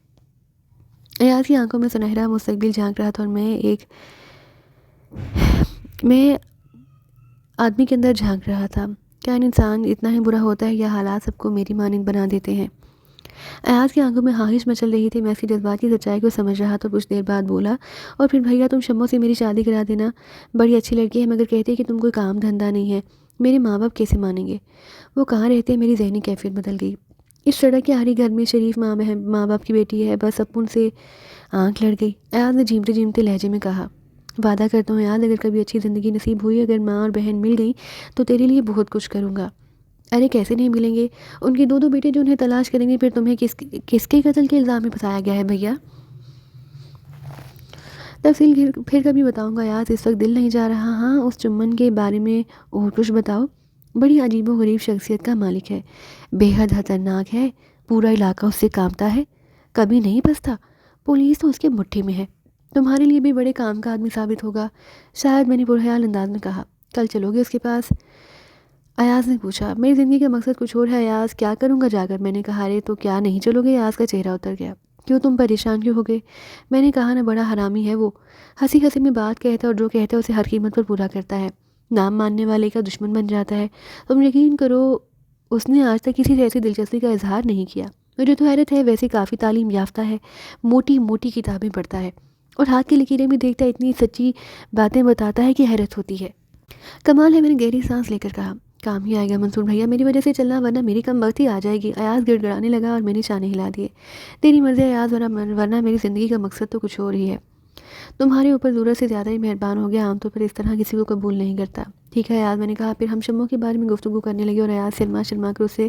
ایاز کی آنکھوں میں سنہرا مستقبل جھانک رہا تھا، اور میں آدمی کے اندر جھانک رہا تھا۔ کیا انسان اتنا ہی برا ہوتا ہے یا حالات سب کو میری مانند بنا دیتے ہیں؟ ایاز کی آنکھوں میں خواہش مچل رہی تھی۔ میں اس کی جذباتی سچائی کو سمجھ رہا تھا۔ کچھ دیر بعد بولا، اور پھر بھیا تم شمو سے میری شادی کرا دینا، بڑی اچھی لڑکی ہے، مگر کہتے کہ تم کوئی کام دھندا نہیں ہے، میرے ماں باپ کیسے مانیں گے؟ وہ کہاں رہتے ہیں؟ میری ذہنی کیفیت بدل گئی۔ اس سڑک کے آخری گھر میں شریف ماں باپ کی بیٹی ہے، بس اپن سے آنکھ لڑ گئی، ایاز نے جھیمتے جھیمتے لہجے میں کہا۔ وعدہ کرتا ہوں ایاز، اگر کبھی اچھی زندگی نصیب ہوئی، اگر ماں اور بہن مل گئی تو تیرے لیے بہت کچھ کروں گا۔ ارے کیسے نہیں ملیں گے؟ ان کے دو بیٹے جو انہیں تلاش کریں گے، پھر تمہیں کس کے قتل کے الزام میں پھنسایا گیا ہے بھیا؟ تفصیل پھر کبھی بتاؤں گا ایاز، اس وقت دل نہیں جا رہا۔ ہاں اس چمن کے بارے میں اور کچھ بتاؤ۔ بڑی عجیب و غریب شخصیت کا مالک ہے، بے حد خطرناک ہے، پورا علاقہ اس سے کانپتا ہے، کبھی نہیں بستا، پولیس تو اس کے مٹھی میں ہے، تمہارے لیے بھی بڑے کام کا آدمی ثابت ہوگا شاید، میں نے پرخیال انداز میں کہا۔ کل چلو گے اس کے پاس؟ ایاز نے پوچھا۔ میری زندگی کا مقصد کچھ اور ہے ایاز، کیا کروں گا جا کر؟ میں نے کہا، ارے تو کیا نہیں چلو گے؟ ایاز کا چہرہ اتر گیا۔ کیوں تم پریشان کیوں ہو گئے؟ میں نے کہا نا، بڑا حرامی ہے وہ، ہنسی ہنسی میں بات کہتا ہے اور جو کہتا ہے اسے ہر قیمت پر پورا کرتا ہے، نام ماننے والے کا دشمن بن جاتا ہے۔ تم یقین کرو اس نے آج تک کسی سے ایسی دلچسپی کا اظہار نہیں کیا۔ مجھے تو حیرت ہے، ویسے کافی تعلیم یافتہ ہے، موٹی موٹی کتابیں پڑھتا ہے اور ہاتھ کی لکیریں بھی دیکھتا ہے، اتنی سچی باتیں بتاتا ہے کہ حیرت ہوتی ہے۔ کمال ہے، میں نے گہری سانس لے کر کہا۔ کام ہی آئے گا منصور بھیا، میری وجہ سے چلنا، ورنہ میری کم بختی آ جائے گی۔ ایاز گڑ گڑانے لگا اور میں نے شانے ہلا دیے۔ تیری مرضی ہے ایاز، ورنہ میری زندگی کا مقصد تو کچھ اور ہی ہے۔ تمہارے اوپر ضرورت سے زیادہ ہی مہربان ہو گیا، عام طور پر اس طرح کسی کو قبول نہیں کرتا۔ ٹھیک ہے ایاز، میں نے کہا۔ پھر ہم شمو کے بارے میں گفتگو کرنے لگے اور ایاز شرما شرما کر اسے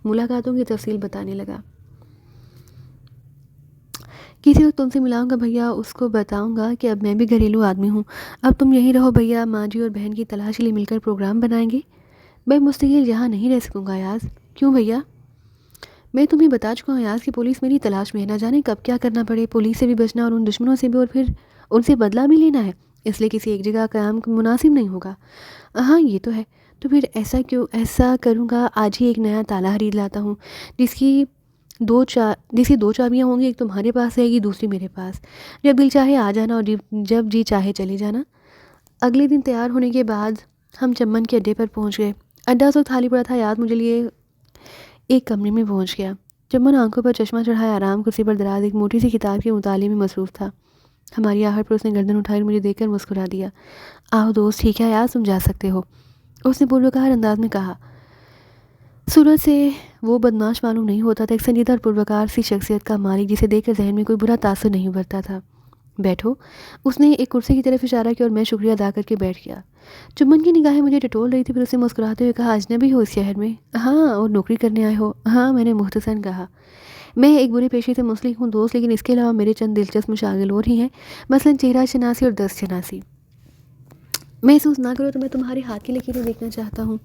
ملاقاتوں کی تفصیل بتانے لگا۔ کسی وقت تم سے ملاؤں گا بھیا، اس کو بتاؤں گا کہ اب میں بھی گھریلو آدمی ہوں، اب تم یہیں رہو بھیا، ماں جی اور بہن کی تلاش کے لیے مل کر پروگرام بنائیں گے۔ میں مستقل یہاں نہیں رہ سکوں گا ایاز۔ کیوں بھیا؟ میں تمہیں بتا چکا ہوں ایاز کہ پولیس میری تلاش میں ہے، نہ جانے کب کیا کرنا پڑے، پولیس سے بھی بچنا اور ان دشمنوں سے بھی، اور پھر ان سے بدلہ بھی لینا ہے، اس لیے کسی ایک جگہ قیام مناسب نہیں ہوگا۔ ہاں یہ تو ہے، تو پھر ایسا کروں گا، آج ہی ایک نیا تالا خرید لاتا ہوں، جس کی دو چابیاں ہوں گی، ایک تمہارے پاس رہے گی، دوسری میرے پاس، جب دل چاہے آ جانا اور جب جی چاہے چلے جانا۔ اگلے دن تیار ہونے کے بعد ہم چمن کے اڈے پر پہنچ گئے۔ اڈا اس وقت خالی پڑا تھا، یاد مجھے لیے ایک کمرے میں پہنچ گیا۔ چمن آنکھوں پر چشمہ چڑھائے آرام کرسی پر دراز ایک موٹی سی کتاب کے مطالعے میں مصروف تھا۔ ہماری آہٹ پر اس نے گردن اٹھائی اور مجھے دیکھ کر مسکرا دیا۔ آؤ دوست، ٹھیک ہے ایاز، تم جا سکتے ہو، اس نے پروکار انداز میں کہا۔ صورت سے وہ بدماش معلوم نہیں ہوتا تھا، ایک سنجیدہ اور پروکار سی شخصیت کا مالک جسے دیکھ کر ذہن میں کوئی برا تاثر نہیں ابھرتا تھا۔ بیٹھو، اس نے ایک کرسی کی طرف اشارہ کیا اور میں شکریہ ادا کر کے بیٹھ گیا۔ چمن کی نگاہیں مجھے ٹٹول رہی تھی، پھر اس نے مسکراتے ہوئے کہا، اجنبی ہو اس شہر میں؟ ہاں، اور نوکری کرنے آئے ہو؟ ہاں، میں نے مختصراً کہا۔ میں ایک برے پیشے سے منسلک ہوں دوست، لیکن اس کے علاوہ میرے چند دلچسپ مشاغل اور ہی ہیں، مثلاً چہرہ شناسی اور دست شناسی۔ محسوس نہ کرو تو میں تمہارے ہاتھ کی لکیریں دیکھنا چاہتا ہوں،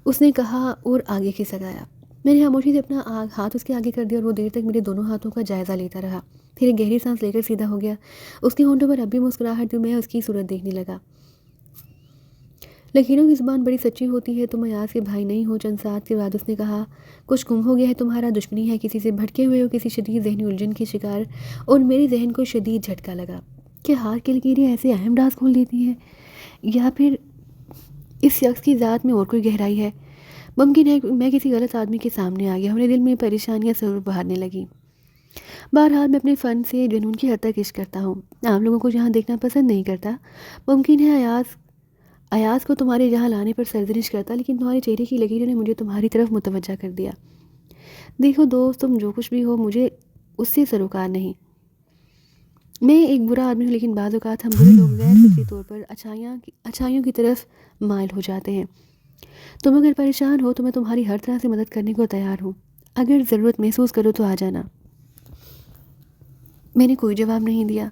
اس نے کہا اور آگے کھسک آیا۔ میں نے خاموشی سے اپنا ہاتھ اس کے آگے کر دیا اور وہ دیر تک میرے دونوں ہاتھوں کا جائزہ لیتا رہا، پھر ایک گہری سانس لے کر سیدھا ہو گیا۔ اس کے ہونٹوں پر اب بھی مسکراہٹ تھی، میں اس کی صورت دیکھنے لگا۔ لکیروں کی زبان بڑی سچی ہوتی ہے، تم ایاز کے بھائی نہیں ہو، چند ساتھ کے بعد اس نے کہا۔ کچھ گم ہو گیا ہے تمہارا، دشمنی ہے کسی سے، بھٹکے ہوئے ہو کسی شدید ذہنی الجھن کے شکار، اور میرے ذہن کو شدید جھٹکا لگا کہ ہاتھ کی لکیریں ایسے اہم راز کھول دیتی ہیں، یا پھر اس شخص کی ذات میں اور کوئی گہرائی ہے۔ ممکن ہے میں کسی غلط آدمی کے سامنے آ گیا، میرے دل میں پریشانیاں ضرور بہرنے لگیں۔ بہرحال میں اپنے فن سے جنون کی حد تک عشق کرتا ہوں، عام لوگوں کو یہاں دیکھنا پسند نہیں کرتا۔ ممکن ہے ایاز کو تمہارے یہاں لانے پر سرزنش کرتا، لیکن تمہارے چہرے کی لکیروں نے مجھے تمہاری طرف متوجہ کر دیا۔ دیکھو دوست، تم جو کچھ بھی ہو، مجھے اس سے سروکار نہیں۔ میں ایک برا آدمی ہوں، لیکن بعض اوقات ہم برے لوگ غیر فطری طور پر اچھائیوں کی طرف مائل ہو جاتے ہیں۔ تم اگر پریشان ہو تو میں تمہاری ہر طرح سے مدد کرنے کو تیار ہوں، اگر ضرورت محسوس کرو تو آ جانا۔ میں نے کوئی جواب نہیں دیا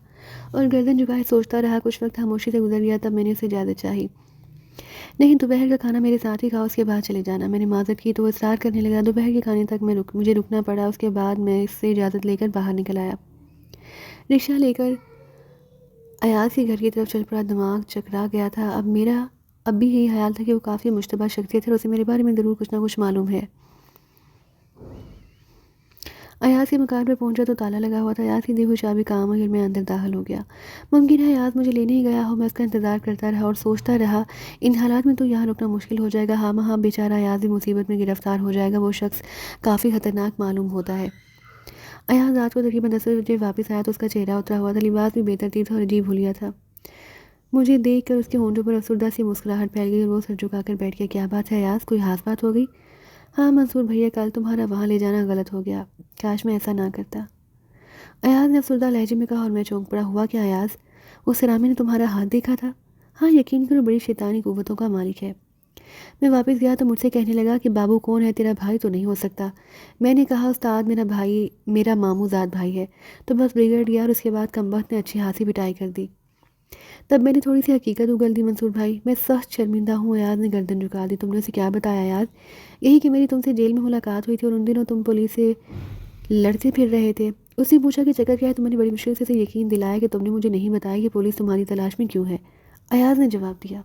اور گردن جھکائے سوچتا رہا۔ کچھ وقت خاموشی سے گزر گیا، تب میں نے اسے اجازت چاہی۔ نہیں، دوپہر کا کھانا میرے ساتھ ہی کھاؤ، اس کے بعد چلے جانا۔ میں نے معذرت کی تو وہ اصرار کرنے لگا۔ دوپہر کے کھانے تک مجھے رکنا پڑا، اس کے بعد میں اس سے اجازت لے کر باہر نکل آیا۔ رکشہ لے کر ایاز کے گھر کی طرف چل پڑا۔ دماغ چکرا گیا تھا۔ اب بھی یہی خیال تھا کہ وہ کافی مشتبہ شخصیت ہے اور اسے میرے بارے میں ضرور کچھ نہ کچھ معلوم ہے۔ ایاز کے مکان پر پہنچا تو تالا لگا ہوا تھا۔ ایاز کی دی ہوئی چابی کام آئی اور میں اندر داخل ہو گیا۔ ممکن ہے ایاز مجھے لینے ہی گیا ہو۔ میں اس کا انتظار کرتا رہا اور سوچتا رہا، ان حالات میں تو یہاں رکنا مشکل ہو جائے گا، ہاں مہاں بیچارہ ایاز بھی مصیبت میں گرفتار ہو جائے گا۔ وہ شخص کافی خطرناک معلوم ہوتا ہے۔ ایاز رات کو تقریباً 10 بجے واپس آیا تو اس کا چہرہ اترا ہوا تھا، لباس بھی بے ترتیب تھا اور عجیب حلیہ تھا۔ مجھے دیکھ کر اس کے ہونٹوں پر افسردہ سی مسکراہٹ پھیل گئی اور وہ سر جھکا کر بیٹھ گیا۔ کیا بات ہے ایاز، کوئی خاص بات ہو گئی؟ ہاں منصور بھیا، کل تمہارا وہاں لے جانا غلط ہو گیا، کاش میں ایسا نہ کرتا، ایاز نے افسردہ لہجے میں کہا اور میں چونک پڑا۔ ہوا کیا ایاز؟ اس سرامی نے تمہارا ہاتھ دیکھا تھا؟ ہاں یقین کرو، بڑی شیطانی قوتوں کا مالک ہے۔ میں واپس گیا تو مجھ سے کہنے لگا کہ بابو کون ہے، تیرا بھائی تو نہیں ہو سکتا۔ میں نے کہا استاد، میرا ماموں زاد بھائی ہے، تو بس بگڑ گیا اور اس کے بعد کمبخت نے اچھی خاصی پٹائی کر دی۔ تب میں نے تھوڑی سی حقیقت اگل دی منصور بھائی، میں سخت شرمندہ ہوں۔ ایاز نے گردن جھکا دی۔ تم نے اسے کیا بتایا ایاز؟ یہی کہ میری تم سے جیل میں ملاقات ہوئی تھی اور ان دنوں تم پولیس سے لڑتے پھر رہے تھے۔ اس نے پوچھا کہ چکر کیا ہے، تو میں نے بڑی مشکل سے اسے یقین دلایا کہ تم نے مجھے نہیں بتایا کہ پولیس تمہاری تلاش میں کیوں ہے۔ ایاز نے جواب دیا۔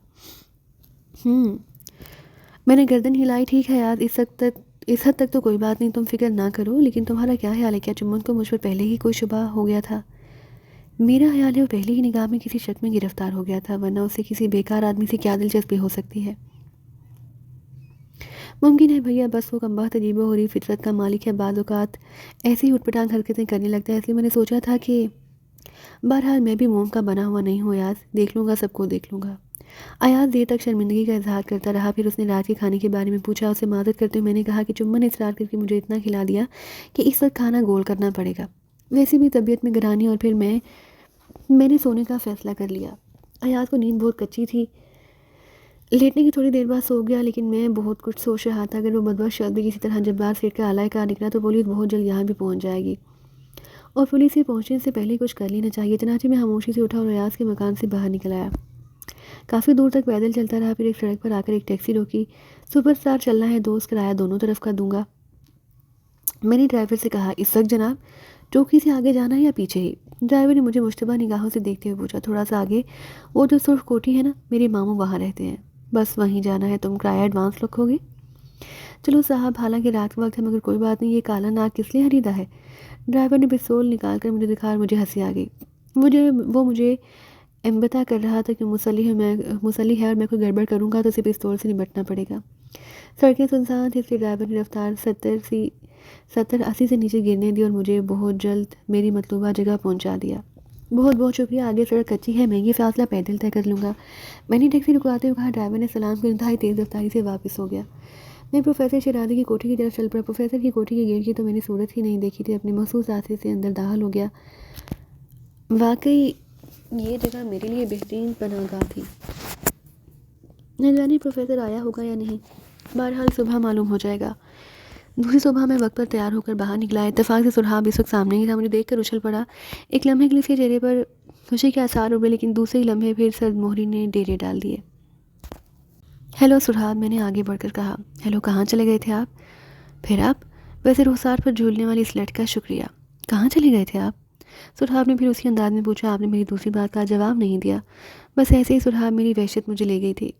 میں نے گردن ہلائی۔ ٹھیک ہے ایاز، اس حد تک تو کوئی بات نہیں، تم فکر نہ کرو، لیکن تمہارا کیا خیال ہے، کیا چمن کو مجھ پر پہلے ہی کوئی شبہ ہو گیا تھا؟ میرا خیال ہے وہ پہلے ہی نگاہ میں کسی شک میں گرفتار ہو گیا تھا، ورنہ اسے کسی بیکار آدمی سے کیا دلچسپی ہو سکتی ہے؟ ممکن ہے بھیا، بس وہ کمبخت عجیب و غریب فطرت کا مالک ہے، بعض اوقات ایسی ہٹ پٹانگ حرکتیں کرنے لگتا ہے، اس لیے میں نے سوچا تھا کہ بہرحال میں بھی موم کا بنا ہوا نہیں ہوں ایاز، دیکھ لوں گا، سب کو دیکھ لوں گا۔ ایاز دیر تک شرمندگی کا اظہار کرتا رہا، پھر اس نے رات کے کھانے کے بارے میں پوچھا۔ اسے معذرت کرتے ہوئے میں نے کہا کہ چمن نے اصرار کر کے مجھے اتنا کھلا دیا کہ اس وقت کھانا گول کرنا پڑے گا، ویسے بھی طبیعت میں گرانی، اور پھر میں نے سونے کا فیصلہ کر لیا۔ ایاز کو نیند بہت کچی تھی، لیٹنے کی تھوڑی دیر بعد سو گیا، لیکن میں بہت کچھ سوچ رہا تھا۔ اگر وہ بدبخت شخص بھی کسی طرح جبار سیٹ کا آلائے کار نکلا تو پولیس بہت جلد یہاں بھی پہنچ جائے گی، اور پولیس سے پہنچنے سے پہلے کچھ کر لینا چاہیے۔ چنانچہ میں خاموشی سے اٹھا اور ایاز کے مکان سے باہر نکل آیا۔ کافی دور تک پیدل چلتا رہا، پھر ایک سڑک پر آ کر ایک ٹیکسی روکی۔ سپر اسٹار چلنا ہے دوست، کرایہ دونوں طرف کا دوں گا، میں نے ڈرائیور سے کہا۔ اس وقت جناب؟ چوکی سے آگے جانا ہے یا پیچھے ہی؟ ڈرائیور نے مجھے مشتبہ نگاہوں سے دیکھتے ہوئے پوچھا۔ تھوڑا سا آگے، وہ جو سرخ کوٹھی ہے نا، میرے ماموں وہاں رہتے ہیں، بس وہیں جانا ہے۔ تم کرایہ ایڈوانس رکھو گے؟ چلو صاحب، حالانکہ رات کا وقت ہے، مگر کوئی بات نہیں، یہ کالا ناگ کس لیے خریدا ہے؟ ڈرائیور نے پستول نکال کر مجھے دکھا اور مجھے ہنسی آ گئی۔ وہ مجھے بتا کر رہا تھا کہ مسلح ہے اور میں کوئی گڑبڑ کروں گا تو اسے پستول سے نمٹنا پڑے گا۔ سڑکیں سنسان تھی، اس لیے ڈرائیور نے رفتار 70-80 سے نیچے گرنے دی اور مجھے بہت جلد میری مطلوبہ جگہ پہنچا دیا۔ بہت بہت شکریہ، آگے سڑک کچی ہے، میں یہ فاصلہ پیدل طے کر لوں گا۔ میں نے ٹیکسی رکواتے ہوئے کہا۔ ڈرائیور نے سلام کر انتہائی تیز رفتاری سے واپس ہو گیا۔ میں پروفیسر شیرازی کی کوٹھی کی طرف چل پڑا۔ پروفیسر کی کوٹھی کے گیٹ کی تو میں نے صورت ہی نہیں دیکھی تھی۔ اپنے مخصوص راستے سے اندر داخل ہو گیا۔ واقعی یہ جگہ میرے لیے بہترین پناہ گاہ تھی۔ نہ جانے پروفیسر آیا ہوگا یا نہیں، بہرحال صبح معلوم ہو جائے گا۔ دوسری صبح میں وقت پر تیار ہو کر باہر نکلا۔ اتفاق سے سرحاب اس وقت سامنے ہی تھا۔ مجھے دیکھ کر اچھل پڑا۔ ایک لمحے کے لیے اس کے چہرے پر خوشی کے آثار ابھرے، لیکن دوسرے لمحے پھر سرد مہری نے ڈیرے ڈال دیے۔ ہیلو سرحاب، میں نے آگے بڑھ کر کہا۔ ہیلو، کہاں چلے گئے تھے آپ؟ پھر آپ؟ ویسے رخسار پر جھولنے والی سلٹ کا شکریہ۔ کہاں چلے گئے تھے آپ؟ سرحاب نے پھر اسی انداز میں پوچھا۔ آپ نے میری دوسری بات کا جواب نہیں دیا۔ بس ایسے ہی سرحاب، میری وحشت مجھے لے گئی تھی۔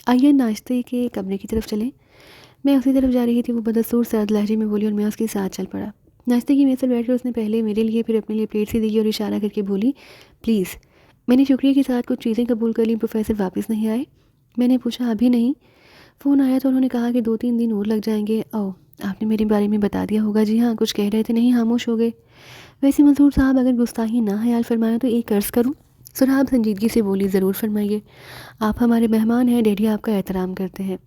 آئیے ناشتے کے کمرے کی طرف چلیں۔ میں اسی طرف جا رہی تھی، وہ بدستور سرد لہجے میں بولی اور میں اس کے ساتھ چل پڑا۔ ناشتے کی میز پر بیٹھ کر اس نے پہلے میرے لیے پھر اپنے لیے پلیٹ سی دی اور اشارہ کر کے بولی، پلیز۔ میں نے شکریہ کے ساتھ کچھ چیزیں قبول کر لیں۔ پروفیسر واپس نہیں آئے؟ میں نے پوچھا۔ ابھی نہیں، فون آیا تو انہوں نے کہا کہ 2-3 دن اور لگ جائیں گے۔ آپ نے میرے بارے میں بتا دیا ہوگا؟ جی ہاں، کچھ کہہ رہے تھے؟ نہیں، خاموش ہو گئے۔ ویسے منصور صاحب، اگر گستاخی نہ خیال فرمایا تو ایک عرض کروں؟ سرحاب سنجیدگی سے بولی۔ ضرور فرمائیے، آپ ہمارے مہمان ہیں، ڈیڈی آپ کا احترام کرتے ہیں۔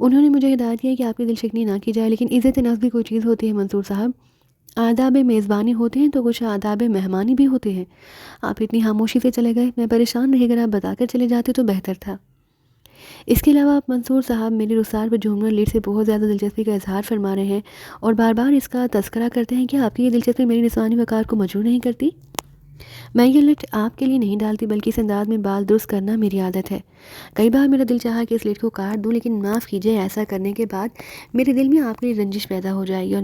انہوں نے مجھے ہدایت دی ہے کہ آپ کی دل شکنی نہ کی جائے، لیکن عزت نفس بھی کوئی چیز ہوتی ہے منصور صاحب۔ آداب میزبانی ہوتے ہیں تو کچھ آداب مہمانی بھی ہوتے ہیں۔ آپ اتنی خاموشی سے چلے گئے، میں پریشان رہی، اگر آپ بتا کر چلے جاتے تو بہتر تھا۔ اس کے علاوہ آپ منصور صاحب میرے رخسار پر جھومنا لیٹ سے بہت زیادہ دلچسپی کا اظہار فرما رہے ہیں اور بار بار اس کا تذکرہ کرتے ہیں کہ آپ کی یہ دلچسپی میری نسوانی وقار کو مجروح نہیں کرتی۔ میں یہ لٹ آپ کے لیے نہیں ڈالتی، بلکہ اس انداز میں بال درست کرنا میری عادت ہے۔ کئی بار میرا دل چاہا کہ اس لٹ کو کاٹ دوں، لیکن معاف کیجیے، ایسا کرنے کے بعد میرے دل میں آپ کے لیے رنجش پیدا ہو جائے گی اور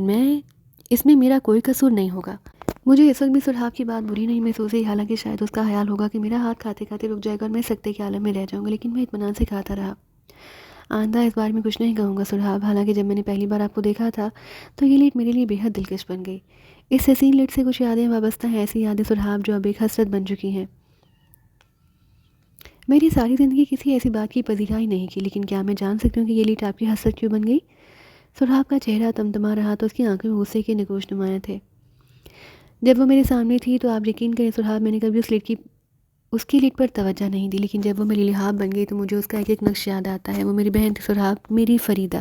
اس میں میرا کوئی قصور نہیں ہوگا۔ مجھے اس وقت بھی سرحاب کی بات بری نہیں محسوس ہوئی، حالانکہ شاید اس کا خیال ہوگا کہ میرا ہاتھ کھاتے کھاتے رک جائے گا اور میں سکتے کے عالم میں رہ جاؤں گا، لیکن میں اطمینان سے کھاتا رہا۔ آئندہ اس بارے میں کچھ نہیں کہوں گا سرحاب۔ حالانکہ جب میں نے پہلی بار آپ کو دیکھا تھا تو یہ لٹ میرے لیے بے حد دلکش بن گئی۔ اس حسین لٹ سے کچھ یادیں وابستہ ہیں، ایسی یادیں سرحاب جو اب ایک حسرت بن چکی ہیں۔ میری ساری زندگی کسی ایسی بات کی پذیرائی نہیں کی، لیکن کیا میں جان سکتی ہوں کہ یہ لٹ آپ کی حسرت کیوں بن گئی؟ سرحاب کا چہرہ تمتما رہا تو اس کی آنکھوں میں غصے کے نقوش نمایاں تھے۔ جب وہ میرے سامنے تھی تو آپ یقین کریں سرحاب، میں نے کبھی اس کی لٹ پر توجہ نہیں دی، لیکن جب وہ میری لحاف بن گئی تو مجھے اس کا ایک ایک نقش یاد آتا ہے۔ وہ میری بہن تھی سرحاب، میری فریدہ،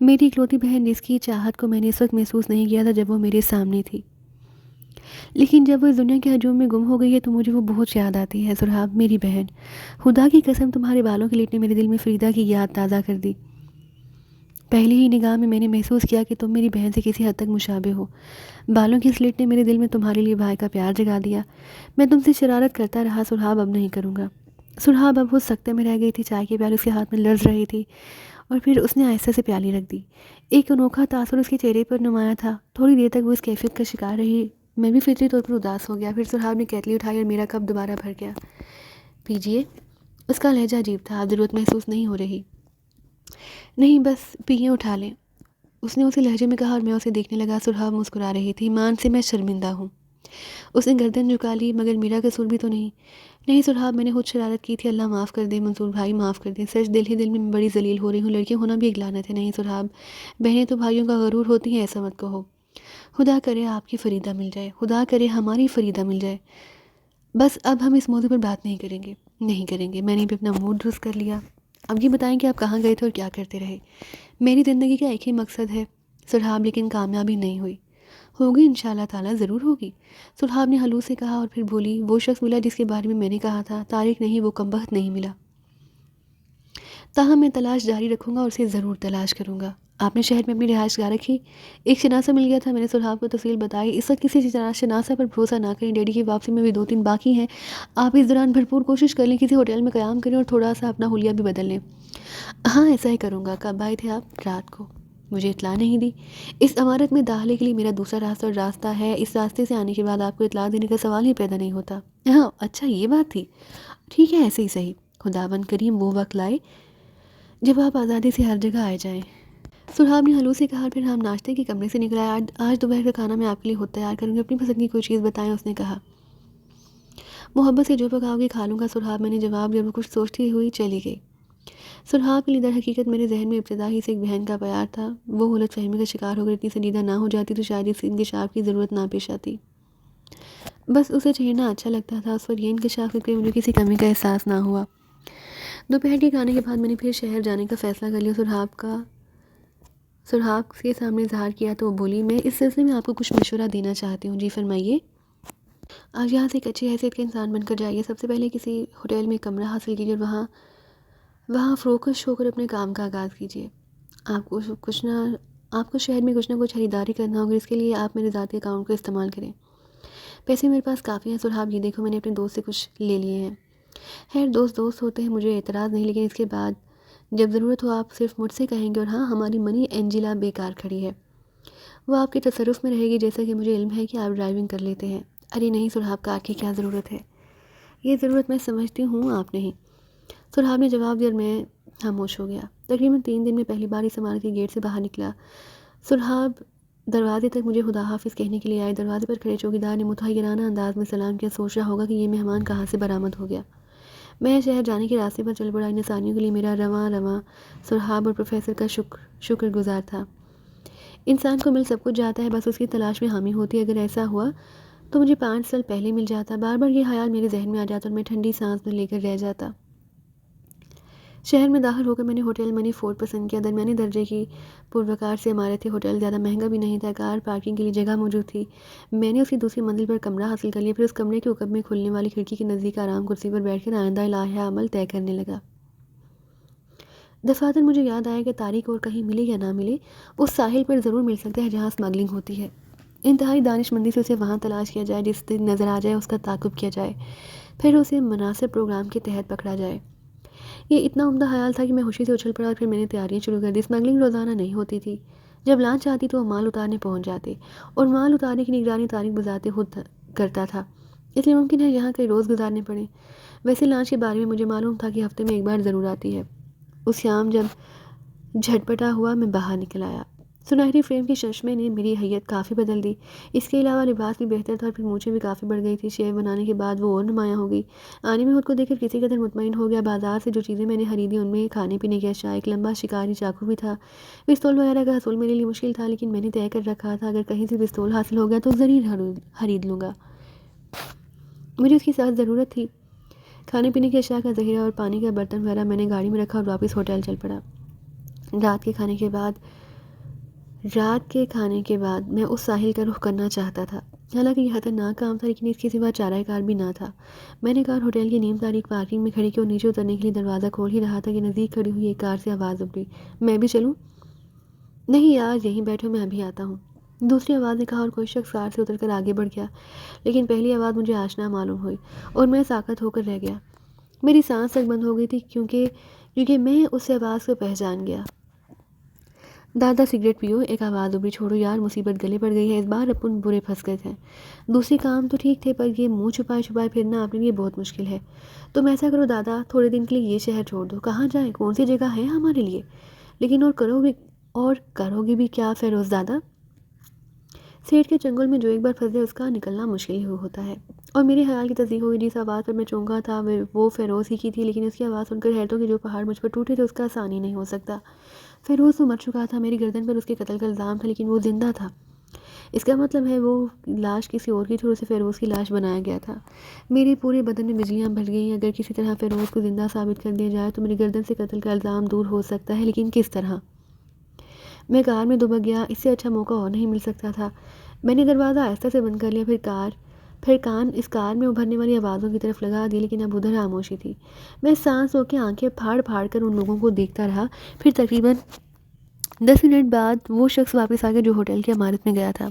میری اکلوتی بہن، جس کی چاہت کو میں نے اس وقت محسوس نہیں کیا تھا جب وہ میرے سامنے تھی، لیکن جب وہ اس دنیا کے ہجوم میں گم ہو گئی ہے تو مجھے وہ بہت یاد آتی ہے۔ سرحاب، میری بہن، خدا کی قسم تمہارے بالوں کی لٹ نے میرے دل میں فریدہ کی یاد تازہ کر دی۔ پہلی ہی نگاہ میں نے محسوس کیا کہ تم میری بہن سے کسی حد تک مشابہ ہو۔ بالوں کی سلٹ نے میرے دل میں تمہارے لیے بھائی کا پیار جگا دیا۔ میں تم سے شرارت کرتا رہا سرحاب، اب نہیں کروں گا۔ سرحاب اب وہ سکتے میں رہ گئی تھی، چائے کے پیالے اس کے ہاتھ میں لرز رہی تھی اور پھر اس نے آہستہ سے پیالی رکھ دی۔ ایک انوکھا تاثر اس کے چہرے پر نمایاں تھا۔ تھوڑی دیر تک وہ اس کیفیت کا شکار رہی، میں بھی فطری طور پر اداس ہو گیا۔ پھر سرحاب نے کیتلی اٹھائی اور میرا کپ دوبارہ بھر گیا۔ پیجیے۔ اس کا لہجہ عجیب تھا۔ آپ ضرورت محسوس نہیں ہو رہی؟ نہیں، بس پیئیں، اٹھا لیں، اس نے اسی لہجے میں کہا اور میں اسے دیکھنے لگا۔ سرحاب مسکرا رہی تھی۔ مان سے میں شرمندہ ہوں۔ اس نے گردن جھکا لی۔ مگر میرا قصور بھی تو نہیں؟ نہیں سرحاب، میں نے خود شرارت کی تھی، اللہ معاف کر دے منصور بھائی، معاف کر دے۔ سچ دل ہی دل میں بڑی ذلیل ہو رہی ہوں، لڑکیاں ہونا بھی ایک لعنت ہے۔ نہیں سرحاب، بہنیں تو بھائیوں کا غرور ہوتی ہیں، ایسا مت کہو۔ خدا کرے آپ کی فریدہ مل جائے، خدا کرے ہماری فریدہ مل جائے۔ بس اب ہم اس موضوع پر بات نہیں کریں گے، نہیں کریں گے۔ میں نے بھی اپنا موڈ درست کر لیا۔ اب یہ بتائیں کہ آپ کہاں گئے تھے اور کیا کرتے رہے؟ میری زندگی کا ایک ہی مقصد ہے سرحاب، لیکن کامیابی نہیں ہوئی۔ ہوگی انشاءاللہ تعالیٰ، ضرور ہوگی، سرحاب نے ہلو سے کہا اور پھر بولی، وہ شخص ملا جس کے بارے میں نے کہا تھا، طارق نہیں، وہ کمبخت نہیں ملا۔ تاہم میں تلاش جاری رکھوں گا اور اسے ضرور تلاش کروں گا۔ آپ نے شہر میں اپنی رہائش گاہ رکھی؟ ایک شناسہ مل گیا تھا، میں نے سرحاب کو تفصیل بتائی۔ اس وقت کسی شناسہ پر بھروسہ نہ کریں، ڈیڈی کی واپسی میں بھی 2-3 باقی ہیں۔ آپ اس دوران بھرپور کوشش کر لیں، کسی ہوٹل میں قیام کریں اور تھوڑا سا اپنا حلیہ بھی بدل لیں۔ ہاں ایسا ہی کروں گا۔ کب آئے تھے آپ؟ رات کو۔ مجھے اطلاع نہیں دی؟ اس عمارت میں داخلے کے لیے میرا دوسرا راستہ ہے، اس راستے سے آنے کے بعد آپ کو اطلاع دینے کا سوال ہی پیدا نہیں ہوتا۔ ہاں اچھا، یہ بات تھی۔ ٹھیک ہے، ایسے ہی صحیح۔ خداوند کریم وہ وقت لائے جب آپ آزادی سے ہر جگہ آئے جائیں۔ سرحاب نے ہلو سے کہا، پھر ہم ناشتے کے کمرے سے نکل آئے۔ آج دوپہر کا کھانا میں آپ کے لیے خود تیار کروں گی، اپنی پسند کی کوئی چیز بتائیں، اس نے کہا۔ محبت سے جو پکاؤ گے کھا لوں گا سرحاب، میں نے جواب دیا اور وہ کچھ سوچتی ہوئی چلی گئی۔ سرحاب کے لیے در حقیقت میرے ذہن میں ابتدا ہی سے ایک بہن کا پیار تھا۔ وہ غلط فہمی کا شکار ہو کر اتنی سنجیدہ نہ ہو جاتی تو شاید اس انکشاف کی ضرورت نہ پیش آتی۔ بس اسے چھیڑنا اچھا لگتا تھا، اس پر یہ انکشاف کر کے مجھے کسی کمی کا احساس نہ ہوا۔ دوپہر کے کھانے کے بعد میں نے پھر شہر جانے کا فیصلہ کر لیا۔ سرحاب کے سامنے اظہار کیا تو وہ بولی، میں اس سلسلے میں آپ کو کچھ مشورہ دینا چاہتی ہوں۔ جی فرمائیے۔ آج یہاں سے ایک اچھی حیثیت کا انسان بن کر جائیے۔ سب سے پہلے کسی ہوٹل میں کمرہ حاصل کیجیے اور وہاں فروکش ہو کر اپنے کام کا آغاز کیجیے۔ آپ کو شہر میں کچھ نہ کچھ خریداری کرنا ہوگا، اس کے لیے آپ میرے ذاتی اکاؤنٹ کو استعمال کریں۔ پیسے میرے پاس کافی ہیں سرحاب، یہ دیکھو میں نے اپنے دوست سے کچھ لے لیے ہیں۔ خیر دوست ہوتے ہیں، مجھے اعتراض نہیں، لیکن اس کے بعد جب ضرورت ہو آپ صرف مجھ سے کہیں گے۔ اور ہاں، ہماری منی اینجلا بیکار کھڑی ہے، وہ آپ کے تصرف میں رہے گی، جیسا کہ مجھے علم ہے کہ آپ ڈرائیونگ کر لیتے ہیں۔ ارے نہیں سرحاب، کار کی کیا ضرورت ہے؟ یہ ضرورت میں سمجھتی ہوں، آپ نہیں، سرحاب نے جواب دیا اور میں خاموش ہو گیا۔ تقریباً 3 دن میں پہلی بار اس عمارت کے گیٹ سے باہر نکلا۔ سرحاب دروازے تک مجھے خدا حافظ کہنے کے لیے آئے۔ دروازے پر کھڑے چوکیدار نے متحیرانہ انداز میں سلام کیا۔ سوچ رہا ہوگا کہ یہ مہمان کہاں سے برآمد ہو گیا۔ میں شہر جانے کے راستے پر چل پڑا۔ ان آسانیوں کے لیے میرا رواں سرحاب اور پروفیسر کا شکر گزار تھا۔ انسان کو مل سب کچھ جاتا ہے، بس اس کی تلاش میں حامی ہوتی ہے۔ اگر ایسا ہوا تو مجھے 5 سال پہلے مل جاتا۔ بار بار یہ خیال میرے ذہن میں آ جاتا اور میں ٹھنڈی سانس میں لے کر رہ جاتا۔ شہر میں داخل ہو کر میں نے ہوٹل منی فورٹ پسند کیا۔ درمیانی درجے کی پروقار سے عمارت تھی، ہوٹل زیادہ مہنگا بھی نہیں تھا، کار پارکنگ کے لیے جگہ موجود تھی۔ میں نے اس کی دوسری منزل پر کمرہ حاصل کر لیا، پھر اس کمرے کے اوپر میں کھلنے والی کھڑکی کے نزدیک آرام کرسی پر بیٹھ کر آئندہ الہیہ عمل طے کرنے لگا۔ دفعاتاً مجھے یاد آیا کہ تاریخ اور کہیں ملے یا نہ ملے، اس ساحل پر ضرور مل سکتا ہے جہاں اسمگلنگ ہوتی ہے۔ انتہائی دانش مندی سے اسے وہاں تلاش کیا جائے، جس دن نظر آ جائے اس کا تعاقب کیا جائے، پھر اسے مناسب پروگرام کے تحت پکڑا جائے۔ یہ اتنا عمدہ خیال تھا کہ میں خوشی سے اچھل پڑا اور پھر میں نے تیاریاں شروع کر دی۔ اسمگلنگ روزانہ نہیں ہوتی تھی۔ جب لانچ آتی تو وہ مال اتارنے پہنچ جاتے اور مال اتارنے کی نگرانی طارق بذات خود کرتا تھا، اس لیے ممکن ہے یہاں کئی روز گزارنے پڑے۔ ویسے لانچ کے بارے میں مجھے معلوم تھا کہ ہفتے میں ایک بار ضرور آتی ہے۔ اس شام جب جھٹپٹا ہوا میں باہر نکل آیا۔ سنہری فریم کے چشمے نے میری حیت کافی بدل دی۔ اس کے علاوہ لباس بھی بہتر تھا اور پھر مونچھیں بھی کافی بڑھ گئی تھی۔ شیو بنانے کے بعد وہ اور نمایاں ہو گئی۔ آنے میں خود کو دیکھ کر کسی قدر مطمئن ہو گیا۔ بازار سے جو چیزیں میں نے خریدی ان میں کھانے پینے کی اشیاء، ایک لمبا شکاری چاقو بھی تھا۔ پستول وغیرہ کا حصول میرے لیے مشکل تھا، لیکن میں نے طے کر رکھا تھا اگر کہیں سے پستول حاصل ہو گیا تو ضرور خرید لوں گا۔ مجھے اس کی سخت ضرورت تھی۔ کھانے پینے کی اشیاء کا ذخیرہ اور پانی کا برتن وغیرہ میں نے گاڑی میں رکھا اور واپس ہوٹل چل پڑا۔ رات کے کھانے کے بعد میں اس ساحل کا رخ کرنا چاہتا تھا۔ حالانکہ یہ خطرناک کام تھا، لیکن اس کے سوا چارہ کار بھی نہ تھا۔ میں نے کار ہوٹل کی نیم تاریخ پارکنگ میں کھڑی کی اور نیچے اترنے کے لیے دروازہ کھول ہی رہا تھا کہ نزدیک کھڑی ہوئی ایک کار سے آواز ابھری، میں بھی چلوں؟ نہیں یار، یہیں بیٹھو، میں ابھی آتا ہوں، دوسری آواز نے کہا اور کوئی شخص کار سے اتر کر آگے بڑھ گیا۔ لیکن پہلی آواز مجھے آشنا معلوم ہوئی اور میں ساکت ہو کر رہ گیا۔ میری سانس تک بند ہو گئی تھی کیونکہ میں اس آواز کو پہچان گیا۔ دادا سگریٹ پیو، ایک آواز ابھری۔ چھوڑو یار، مصیبت گلے پڑ گئی ہے، اس بار اپن برے پھنس گئے تھے۔ دوسرے کام تو ٹھیک تھے، پر یہ منہ چھپائے پھرنا اپنے لیے بہت مشکل ہے۔ تم ایسا کرو دادا، تھوڑے دن کے لیے یہ شہر چھوڑ دو۔ کہاں جائیں؟ کون سی جگہ ہے ہمارے لیے؟ لیکن اور کرو گے بھی کیا فیروز دادا؟ سیٹ کے چنگل میں جو ایک بار پھنس جائے اس کا نکلنا مشکل ہی ہوتا ہے۔ اور میرے خیال کی تصدیق ہوئی، جس آواز پر میں چونکا تھا وہ فیروز ہی کی تھی، لیکن اس کی آواز سن کر حیرتوں کے جو پہاڑ مجھ پر ٹوٹے تھے اس کا آسانی نہیں ہو سکتا۔ فیروز تو مر چکا تھا، میری گردن پر اس کے قتل کا الزام تھا، لیکن وہ زندہ تھا۔ اس کا مطلب ہے وہ لاش کسی اور کی تھی اور اسے فیروز کی لاش بنایا گیا تھا۔ میرے پورے بدن میں بجلیاں بھڑ گئیں۔ اگر کسی طرح فیروز کو زندہ ثابت کر دیا جائے تو میری گردن سے قتل کا الزام دور ہو سکتا ہے، لیکن کس طرح؟ میں کار میں دبک گیا، اس سے اچھا موقع اور نہیں مل سکتا تھا۔ میں نے دروازہ آہستہ سے بند کر لیا، پھر کان اس کار میں ابھرنے والی آوازوں کی طرف لگا دی، لیکن اب ادھر خاموشی تھی۔ میں سانس ہو کے آنکھیں پھاڑ کر ان لوگوں کو دیکھتا رہا۔ پھر تقریباً 10 منٹ بعد وہ شخص واپس آ گیا جو ہوٹل کی عمارت میں گیا تھا۔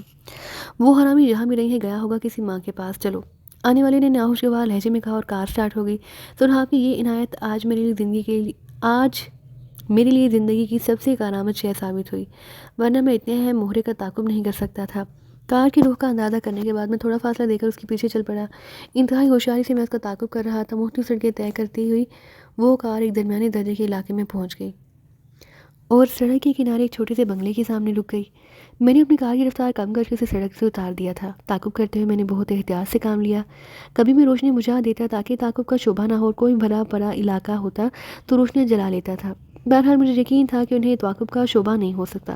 وہ حرامی جہاں بھی رہی ہے گیا ہوگا کسی ماں کے پاس، چلو۔ آنے والے نے ناخوشگوار لہجے میں کہا اور کار سٹارٹ ہو گئی۔ سرحاب کی یہ عنایت آج میرے لیے زندگی کی سب سے کارآمد شے ثابت ہوئی، ورنہ میں اتنے اہم مہرے کا تعاقب نہیں کر سکتا تھا۔ کار کی رخ کا اندازہ کرنے کے بعد میں تھوڑا فاصلہ دے کر اس کے پیچھے چل پڑا۔ انتہائی ہوشیاری سے میں اس کا تعاقب کر رہا تھا۔ مختلف سڑکیں طے کرتی ہوئی وہ کار ایک درمیانی درجے کے علاقے میں پہنچ گئی۔ اور سڑک کے کنارے ایک چھوٹے سے بنگلے کے سامنے رک گئی۔ میں نے اپنی کار کی رفتار کم کر کے اسے سڑک سے اتار دیا تھا۔ تعاقب کرتے ہوئے میں نے بہت احتیاط سے کام لیا۔ کبھی میں روشنی بجھا دیتا تاکہ تعاقب کا شبہ نہ ہو، اور کوئی بھرا پڑا علاقہ ہوتا تو روشنی جلا لیتا تھا۔ بہرحال مجھے یقین تھا کہ انہیں تعاقب کا شبہ نہیں ہو سکتا۔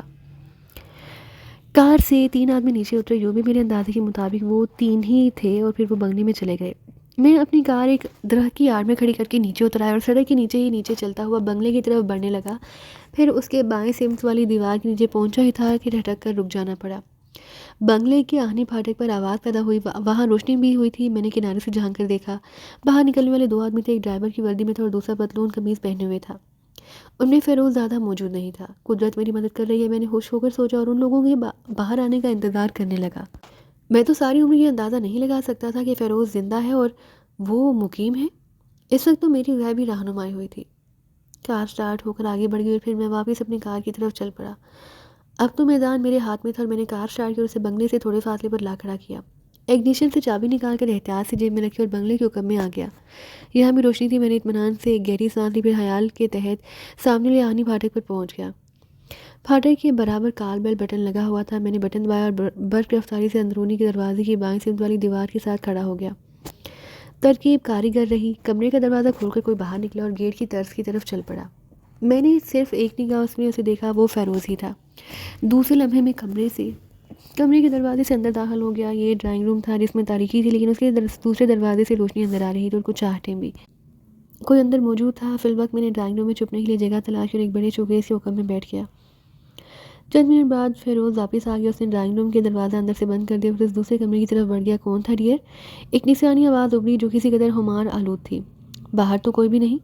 کار سے 3 آدمی نیچے اترے، جو بھی میرے اندازے کے مطابق وہ 3 ہی تھے، اور پھر وہ بنگلے میں چلے گئے۔ میں اپنی کار ایک درخت کی آڑ میں کھڑی کر کے نیچے اترایا اور سڑک کے نیچے چلتا ہوا بنگلے کی طرف بڑھنے لگا۔ پھر اس کے بائیں سمت والی دیوار کے نیچے پہنچا ہی تھا کہ ٹھٹک کر رک جانا پڑا۔ بنگلے کے آہنی پھاٹک پر آواز پیدا ہوئی، وہاں روشنی بھی ہوئی تھی۔ میں نے کنارے سے جھانک کر دیکھا، باہر نکلنے والے 2 آدمی تھے، ایک ڈرائیور کی وردی میں تھا اور دوسرا پتلون قمیض پہنے ہوئے تھا۔ ان میں فیروز زیادہ موجود نہیں تھا۔ قدرت میری مدد کر رہی ہے، میں نے ہوش ہو کر سوچا اور ان لوگوں کے باہر آنے کا انتظار کرنے لگا۔ میں تو ساری عمر یہ اندازہ نہیں لگا سکتا تھا کہ فیروز زندہ ہے اور وہ مقیم ہے۔ اس وقت تو میری غیبی رہنمائی ہوئی تھی۔ کار سٹارٹ ہو کر آگے بڑھ گئی اور پھر میں واپس اپنی کار کی طرف چل پڑا۔ اب تو میدان میرے ہاتھ میں تھا اور میں نے کار سٹارٹ کی اور اسے بنگلے سے تھوڑے فاصلے پر لا کھڑا کیا۔ اگنیشن سے چابی نکال کر احتیاط سے جیب میں رکھی اور بنگلے کے حکم میں آ گیا۔ یہاں بھی روشنی تھی۔ میں نے اطمینان سے ایک گہری سانس لی، پھر خیال کے تحت سامنے والے آہنی پھاٹک پر پہنچ گیا۔ پھاٹک کے برابر کال بیل بٹن لگا ہوا تھا۔ میں نے بٹن دبایا اور برق رفتاری سے اندرونی کے دروازے کی بائیں سمت والی دیوار کے ساتھ کھڑا ہو گیا۔ ترکیب کاریگر رہی۔ کمرے کا دروازہ کھول کر کوئی باہر نکلا اور گیٹ کی طرف کی طرف چل پڑا۔ میں نے صرف ایک نگاہ اس میں اسے دیکھا، وہ فیروز ہی تھا۔ دوسرے لمحے میں کمرے کے دروازے سے اندر داخل ہو گیا۔ یہ ڈرائنگ روم تھا جس میں تاریکی تھی، لیکن اس کے دوسرے دروازے سے روشنی اندر آ رہی تھی اور کچھ آہٹیں بھی۔ کوئی اندر موجود تھا۔ فی الوقت میں نے ڈرائنگ روم میں چھپنے کے لیے جگہ تلاش اور ایک بڑے چوکیس کے حکم میں بیٹھ گیا۔ چند منٹ بعد فیروز واپس آ گیا۔ اس نے ڈرائنگ روم کے دروازہ اندر سے بند کر دیا، پھر اس دوسرے کمرے کی طرف بڑھ گیا۔ کون تھا ڈیئر؟ ایک نسوانی آواز ابھری جو کسی قدر خمار آلود تھی۔ باہر تو کوئی بھی نہیں۔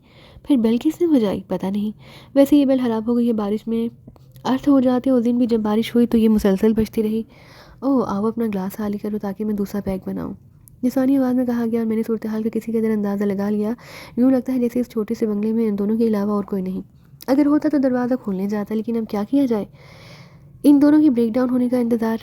پھر بیل کس نے بجائی؟ پتہ نہیں۔ ویسے یہ بیل خراب ہو گئی ہے، بارش میں ارتھ ہو جاتے۔ اس دن بھی جب بارش ہوئی تو یہ مسلسل بجتی رہی۔ اوہ آؤ اپنا گلاس خالی کرو تاکہ میں دوسرا پیک بناؤں، نسوانی آواز میں کہا گیا، اور میں نے صورتحال کا کسی قدر اندازہ لگا لیا۔ یوں لگتا ہے جیسے اس چھوٹے سے بنگلے میں ان دونوں کے علاوہ اور کوئی نہیں۔ اگر ہوتا تو دروازہ کھولنے جاتا، لیکن اب کیا کیا جائے؟ ان دونوں کے بریک ڈاؤن ہونے کا انتظار۔